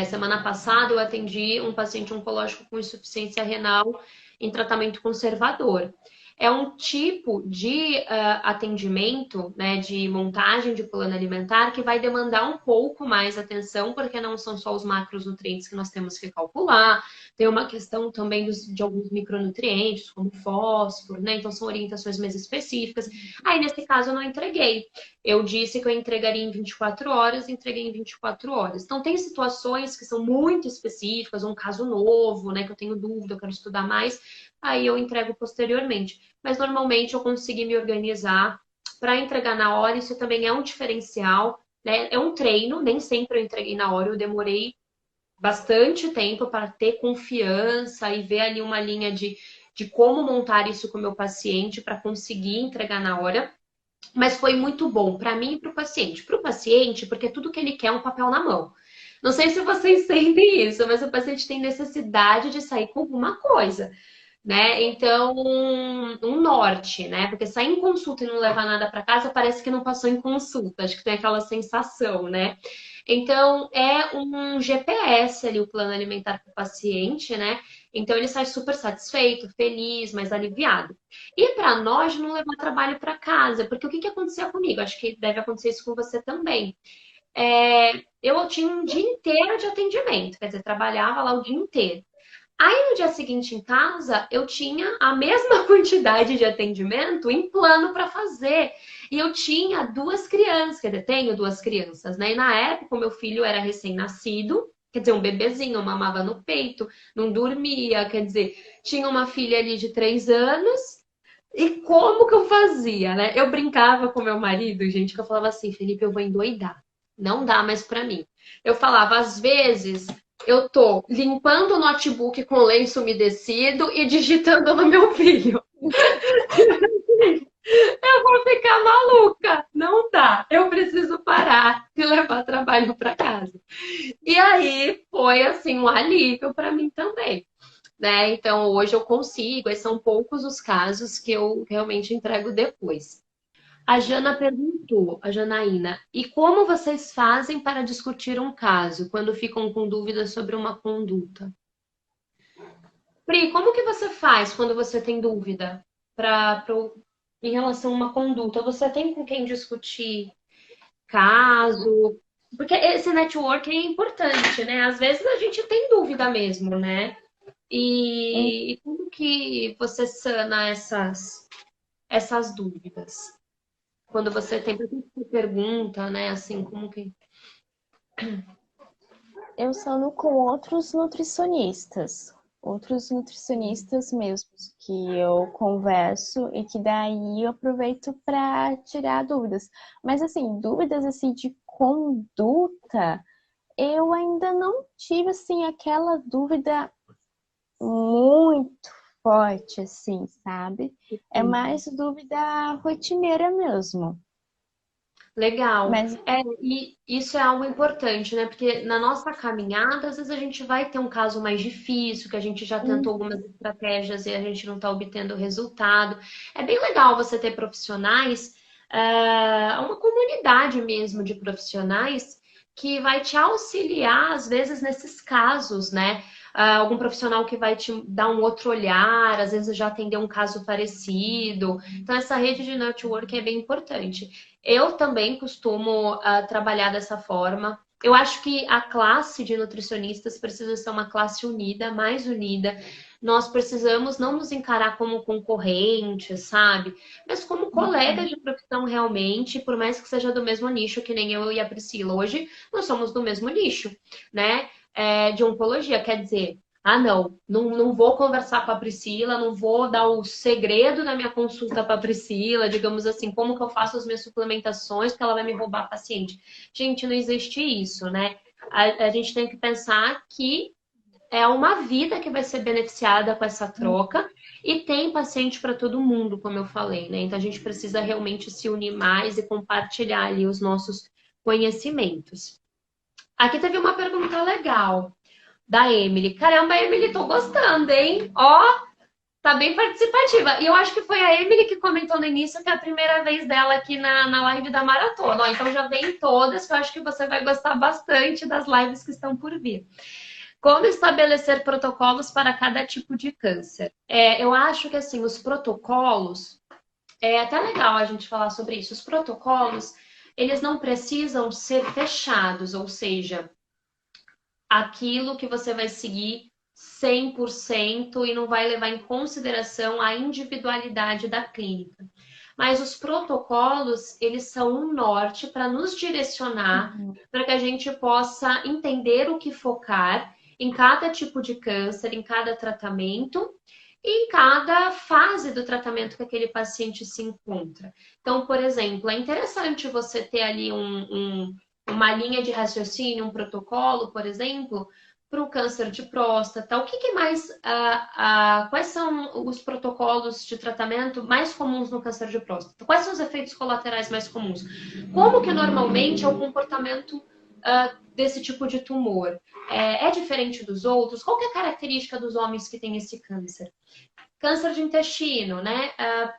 semana passada eu atendi um paciente oncológico com insuficiência renal em tratamento conservador. É um tipo de atendimento, né, de montagem de plano alimentar que vai demandar um pouco mais atenção, porque não são só os macronutrientes que nós temos que calcular, tem uma questão também de alguns micronutrientes, como fósforo, né? Então são orientações mais específicas. Aí, nesse caso, eu não entreguei. Eu disse que eu entregaria em 24 horas, entreguei em 24 horas. Então, tem situações que são muito específicas, um caso novo, né, que eu tenho dúvida, eu quero estudar mais, aí eu entrego posteriormente. Mas, normalmente, eu consegui me organizar para entregar na hora, isso também é um diferencial, né? É um treino, nem sempre eu entreguei na hora, eu demorei bastante tempo para ter confiança e ver ali uma linha de como montar isso com o meu paciente para conseguir entregar na hora. Mas foi muito bom para mim e para o paciente. Para o paciente, porque tudo que ele quer é um papel na mão. Não sei se vocês sentem isso, mas o paciente tem necessidade de sair com alguma coisa, né? Então, um norte, né? Porque sair em consulta e não levar nada para casa parece que não passou em consulta. Acho que tem aquela sensação, né? Então, é um GPS ali, o plano alimentar para o paciente, né? Então, ele sai super satisfeito, feliz, mais aliviado. E para nós, não levar trabalho para casa, porque o que acontecia comigo? Acho que deve acontecer isso com você também. Eu tinha um dia inteiro de atendimento, quer dizer, trabalhava lá o dia inteiro. Aí no dia seguinte em casa, eu tinha a mesma quantidade de atendimento em plano para fazer. E eu tinha duas crianças, quer dizer, tenho duas crianças, né? E na época, o meu filho era recém-nascido, quer dizer, um bebezinho, eu mamava no peito, não dormia, quer dizer, tinha uma filha ali de 3 anos, E como que eu fazia, né? Eu brincava com meu marido, gente, que eu falava assim, Felipe, eu vou endoidar. Não dá mais pra mim. Eu falava, às vezes, eu tô limpando o notebook com lenço umedecido e digitando no meu filho. Eu vou ficar maluca. Não dá. Eu preciso parar de levar trabalho para casa. E aí foi assim um alívio para mim também, né? Então hoje eu consigo, e são poucos os casos que eu realmente entrego depois. A Jana perguntou, a Janaína, e como vocês fazem para discutir um caso quando ficam com dúvidas sobre uma conduta? Pri, como que você faz quando você tem dúvida em relação a uma conduta? Você tem com quem discutir caso? Porque esse networking é importante, né? Às vezes a gente tem dúvida mesmo, né? E como que você sana essas dúvidas? Quando você tem você pergunta, né? Assim, como que. Eu sano com outros nutricionistas mesmos, que eu converso e que daí eu aproveito para tirar dúvidas. Mas assim, dúvidas assim de conduta, eu ainda não tive assim aquela dúvida muito forte assim, sabe? É mais dúvida rotineira mesmo. Legal. Mas E isso é algo importante, né? Porque na nossa caminhada, às vezes a gente vai ter um caso mais difícil, que a gente já tentou algumas estratégias e a gente não está obtendo resultado. É bem legal você ter profissionais, uma comunidade mesmo de profissionais que vai te auxiliar, às vezes, nesses casos, né? Algum profissional que vai te dar um outro olhar, às vezes já atendeu um caso parecido. Então, essa rede de network é bem importante. Eu também costumo trabalhar dessa forma. Eu acho que a classe de nutricionistas precisa ser uma classe unida, mais unida. Nós precisamos não nos encarar como concorrentes, sabe? Mas como colegas de profissão realmente, por mais que seja do mesmo nicho, que nem eu e a Priscila. Hoje nós somos do mesmo nicho, né? De oncologia. Quer dizer, não vou conversar com a Priscila, não vou dar o segredo da minha consulta para a Priscila, digamos assim, como que eu faço as minhas suplementações, porque ela vai me roubar a paciente. Gente, não existe isso, né? A gente tem que pensar que é uma vida que vai ser beneficiada com essa troca e tem paciente para todo mundo, como eu falei, né? Então a gente precisa realmente se unir mais e compartilhar ali os nossos conhecimentos. Aqui teve uma pergunta legal da Emily. Caramba, Emily, tô gostando, hein? Ó, tá bem participativa. E eu acho que foi a Emily que comentou no início que é a primeira vez dela aqui na live da maratona. Ó, então já vem todas, que eu acho que você vai gostar bastante das lives que estão por vir. Como estabelecer protocolos para cada tipo de câncer? Eu acho que assim, os protocolos, é até legal a gente falar sobre isso. Os protocolos, eles não precisam ser fechados, ou seja, aquilo que você vai seguir 100% e não vai levar em consideração a individualidade da clínica. Mas os protocolos, eles são um norte para nos direcionar, para que a gente possa entender o que focar em cada tipo de câncer, em cada tratamento e em cada fase do tratamento que aquele paciente se encontra. Então, por exemplo, é interessante você ter ali uma linha de raciocínio, um protocolo, por exemplo, para o câncer de próstata. O que mais, quais são os protocolos de tratamento mais comuns no câncer de próstata? Quais são os efeitos colaterais mais comuns? Como que normalmente é o comportamento desse tipo de tumor? É diferente dos outros? Qual que é a característica dos homens que têm esse câncer? Câncer de intestino, né?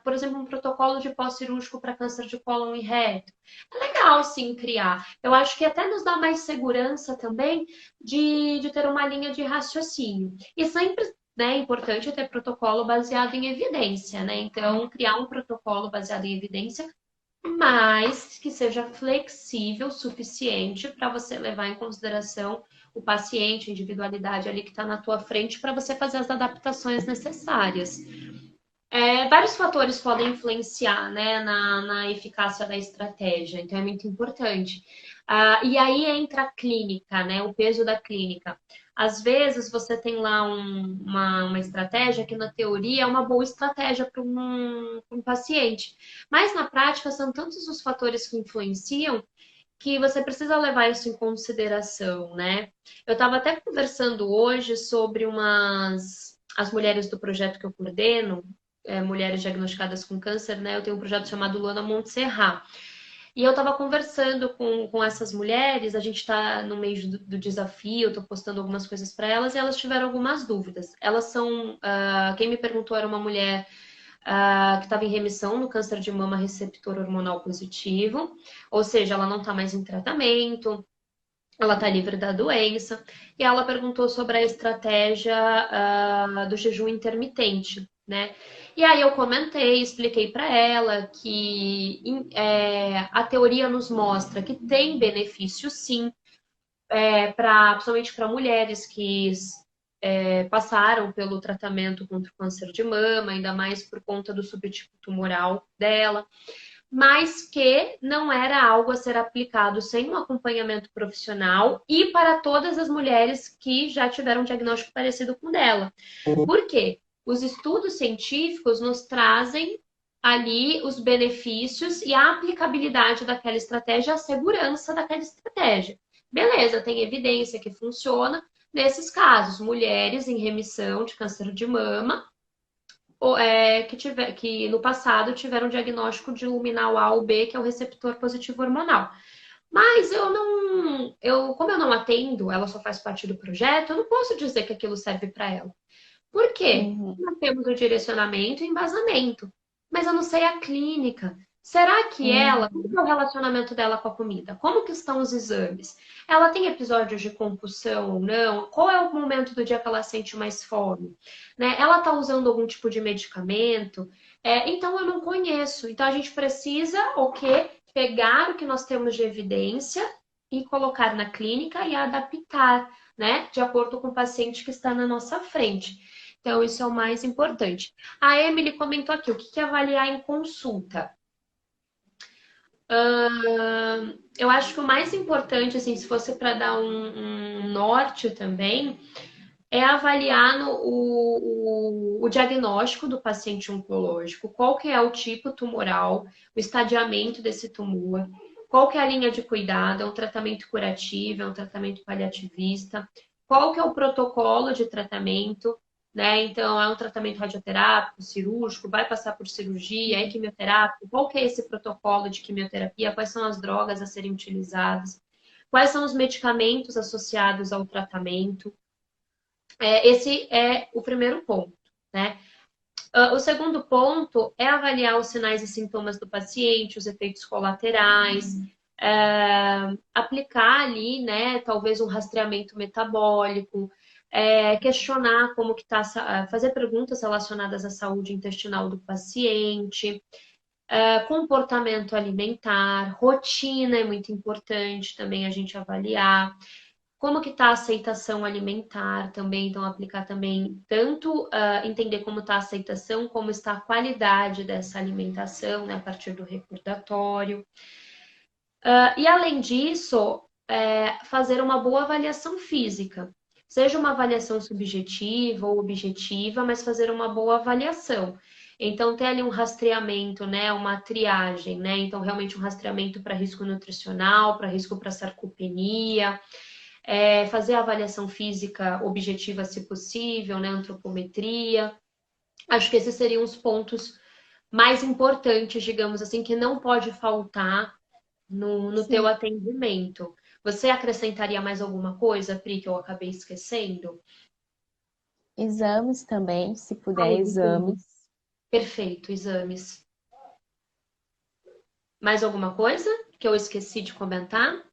Por exemplo, um protocolo de pós-cirúrgico para câncer de cólon e reto. É legal, sim, criar. Eu acho que até nos dá mais segurança também de ter uma linha de raciocínio. E sempre, né, é importante ter protocolo baseado em evidência, né? Então, criar um protocolo baseado em evidência, mas que seja flexível o suficiente para você levar em consideração o paciente, a individualidade ali que está na tua frente para você fazer as adaptações necessárias. Vários fatores podem influenciar, né, na eficácia da estratégia, então é muito importante. E aí entra a clínica, né, o peso da clínica. Às vezes você tem lá uma estratégia que na teoria é uma boa estratégia para um paciente, mas na prática são tantos os fatores que influenciam que você precisa levar isso em consideração, né? Eu estava até conversando hoje sobre as mulheres do projeto que eu coordeno, mulheres diagnosticadas com câncer, né? Eu tenho um projeto chamado Luana Montserrat. E eu estava conversando com essas mulheres, a gente está no meio do desafio, eu estou postando algumas coisas para elas e elas tiveram algumas dúvidas. Elas são, quem me perguntou era uma mulher que estava em remissão no câncer de mama receptor hormonal positivo, ou seja, ela não está mais em tratamento, ela está livre da doença, e ela perguntou sobre a estratégia do jejum intermitente, né? E aí eu comentei, expliquei para ela que a teoria nos mostra que tem benefício sim, principalmente para mulheres que passaram pelo tratamento contra o câncer de mama, ainda mais por conta do subtipo tumoral dela, mas que não era algo a ser aplicado sem um acompanhamento profissional e para todas as mulheres que já tiveram um diagnóstico parecido com o dela. Por quê? Os estudos científicos nos trazem ali os benefícios e a aplicabilidade daquela estratégia, a segurança daquela estratégia. Beleza, tem evidência que funciona nesses casos, mulheres em remissão de câncer de mama que no passado tiveram diagnóstico de luminal A ou B, que é o receptor positivo hormonal. Mas como eu não atendo, ela só faz parte do projeto, eu não posso dizer que aquilo serve para ela. Por quê? Uhum. Nós temos o direcionamento e embasamento, mas eu não sei a clínica. Será que como é o relacionamento dela com a comida? Como que estão os exames? Ela tem episódios de compulsão ou não? Qual é o momento do dia que ela sente mais fome? Né? Ela está usando algum tipo de medicamento? Então eu não conheço. Então a gente precisa o quê? Pegar o que nós temos de evidência e colocar na clínica e adaptar, né? De acordo com o paciente que está na nossa frente. Então, isso é o mais importante. A Emily comentou aqui, o que é avaliar em consulta? Eu acho que o mais importante, assim, se fosse para dar um norte também, é avaliar o diagnóstico do paciente oncológico, qual que é o tipo tumoral, o estadiamento desse tumor, qual que é a linha de cuidado, é um tratamento curativo, é um tratamento paliativista, qual que é o protocolo de tratamento, né? Então, é um tratamento radioterápico, cirúrgico, vai passar por cirurgia, é quimioterápico, qual que é esse protocolo de quimioterapia, quais são as drogas a serem utilizadas, quais são os medicamentos associados ao tratamento. Esse é o primeiro ponto, né? O segundo ponto é avaliar os sinais e sintomas do paciente, os efeitos colaterais, aplicar ali, né, talvez um rastreamento metabólico, questionar como que está, fazer perguntas relacionadas à saúde intestinal do paciente, comportamento alimentar, rotina é muito importante também a gente avaliar. Como que está a aceitação alimentar também, então aplicar também tanto entender como está a aceitação, como está a qualidade dessa alimentação, né, a partir do recordatório. E além disso, fazer uma boa avaliação física. Seja uma avaliação subjetiva ou objetiva, mas fazer uma boa avaliação. Então, ter ali um rastreamento, né, uma triagem, né? Então, realmente um rastreamento para risco nutricional, para risco para sarcopenia, fazer a avaliação física objetiva, se possível, né? Antropometria. Acho que esses seriam os pontos mais importantes, digamos assim, que não pode faltar no teu atendimento. Você acrescentaria mais alguma coisa, Pri, que eu acabei esquecendo? Exames também, se puder, Ai, exames. exames. Perfeito, exames. Mais alguma coisa que eu esqueci de comentar?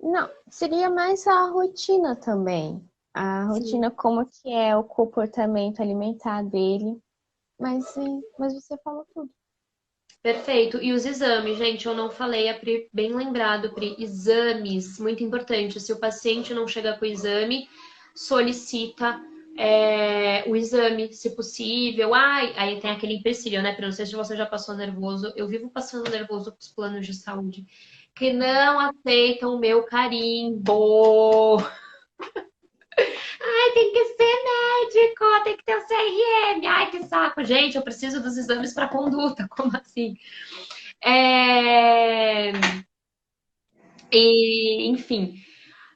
Não, seria mais a rotina também. A Sim. rotina, como que é o comportamento alimentar dele. Mas você falou tudo. Perfeito. E os exames, gente, eu não falei, a Pri, bem lembrado, Pri, exames, muito importante. Se o paciente não chega com o exame, solicita o exame, se possível. Ai, aí tem aquele empecilho, né, Pri? Não sei se você já passou nervoso. Eu vivo passando nervoso com os planos de saúde. que não aceitam o meu carimbo. Ai, tem que ser médico, tem que ter o CRM. Ai, que saco. Gente, eu preciso dos exames para conduta. Como assim? É... enfim.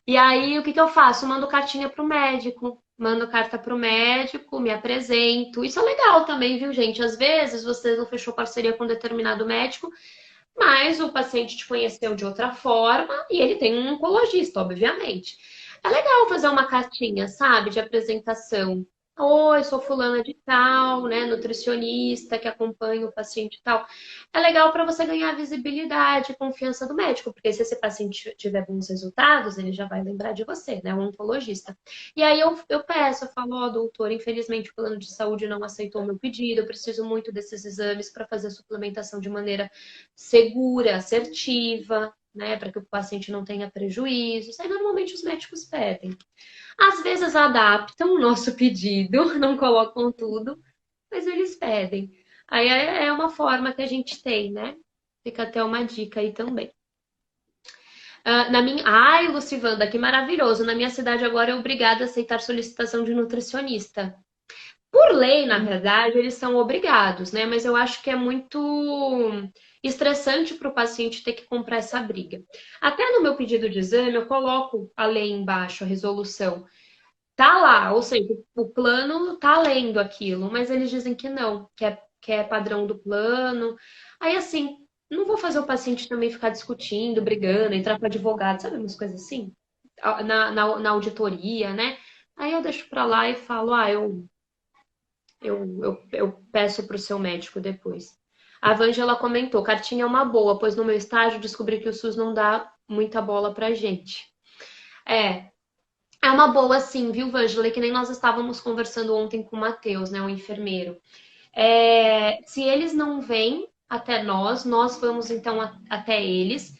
E aí, o que que eu faço? Mando cartinha pro médico. Mando carta pro médico, me apresento. Isso é legal também, viu, gente? Às vezes você não fechou parceria com um determinado médico, mas o paciente te conheceu de outra forma e ele tem um oncologista, obviamente. É legal fazer uma cartinha, sabe, de apresentação. Oi, sou fulana de tal, né, nutricionista que acompanha o paciente e tal. É legal para você ganhar visibilidade e confiança do médico, porque se esse paciente tiver bons resultados, ele já vai lembrar de você, né, o oncologista. E aí eu peço, eu falo, ó, doutor, infelizmente o plano de saúde não aceitou o meu pedido, eu preciso muito desses exames para fazer a suplementação de maneira segura, assertiva, né, para que o paciente não tenha prejuízos. Aí normalmente os médicos pedem. Às vezes adaptam o nosso pedido, não colocam tudo, mas eles pedem. Aí é uma forma que a gente tem, né? Fica até uma dica aí também. Na minha... Ai, Lucivanda, que maravilhoso! Na minha cidade agora é obrigada a aceitar solicitação de nutricionista. Por lei, na verdade, eles são obrigados, né? Mas eu acho que é muito estressante para o paciente ter que comprar essa briga. Até no meu pedido de exame, eu coloco a lei embaixo, a resolução. Tá lá, ou seja, o plano tá lendo aquilo, mas eles dizem que é padrão do plano. Aí, assim, não vou fazer o paciente também ficar discutindo, brigando, entrar com advogado, sabe umas coisas assim? Na auditoria, né? Aí eu deixo pra lá e falo, eu peço para o seu médico depois. A Vângela comentou: cartinha é uma boa, pois no meu estágio descobri que o SUS não dá muita bola pra gente. É, é uma boa sim, viu, Vângela? Que nem nós estávamos conversando ontem com o Matheus, né, o enfermeiro. Se eles não vêm até nós, nós vamos então até eles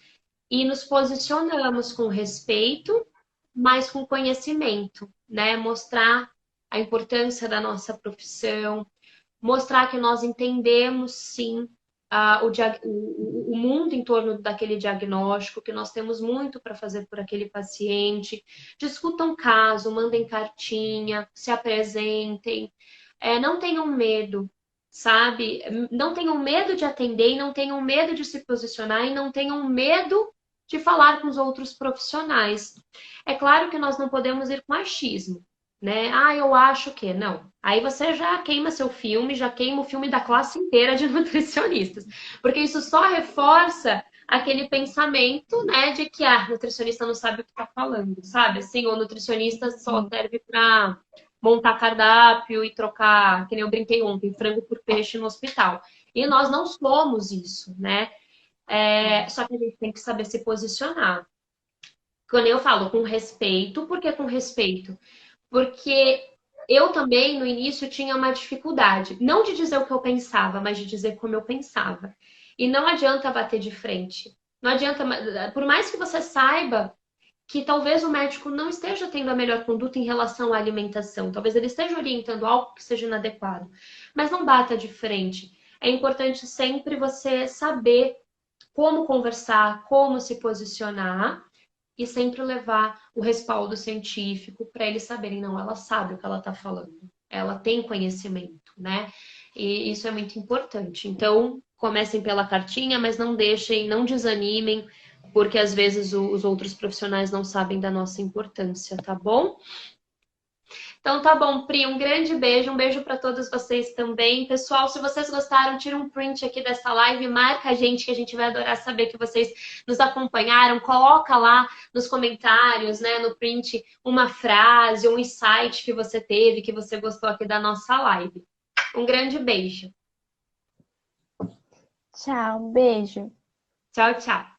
e nos posicionamos com respeito, mas com conhecimento, né? Mostrar a importância da nossa profissão, mostrar que nós entendemos sim o mundo em torno daquele diagnóstico, que nós temos muito para fazer por aquele paciente. Discutam caso, mandem cartinha, se apresentem, não tenham medo, sabe? Não tenham medo de atender, e não tenham medo de se posicionar e não tenham medo de falar com os outros profissionais. É claro que nós não podemos ir com achismo, né? Ah, eu acho que não. Aí você já queima seu filme, já queima o filme da classe inteira de nutricionistas, porque isso só reforça aquele pensamento, né, de que a nutricionista não sabe o que está falando, sabe? Assim, o nutricionista só serve para montar cardápio e trocar, que nem eu brinquei ontem, frango por peixe no hospital. E nós não somos isso, né? Só que a gente tem que saber se posicionar. Quando eu falo com respeito, por que com respeito? Porque eu também, no início, tinha uma dificuldade, não de dizer o que eu pensava, mas de dizer como eu pensava. E não adianta bater de frente. Não adianta, por mais que você saiba que talvez o médico não esteja tendo a melhor conduta em relação à alimentação, talvez ele esteja orientando algo que seja inadequado, mas não bata de frente. É importante sempre você saber como conversar, como se posicionar e sempre levar o respaldo científico para eles saberem, não, ela sabe o que ela está falando, ela tem conhecimento, né? E isso é muito importante. Então, comecem pela cartinha, mas não deixem, não desanimem, porque às vezes os outros profissionais não sabem da nossa importância, tá bom? Então tá bom, Pri, um beijo para todos vocês também. Pessoal, se vocês gostaram, tira um print aqui dessa live, marca a gente que a gente vai adorar saber que vocês nos acompanharam. Coloca lá nos comentários, né, no print, uma frase, um insight que você teve, que você gostou aqui da nossa live. Um grande beijo. Tchau, beijo. Tchau, tchau.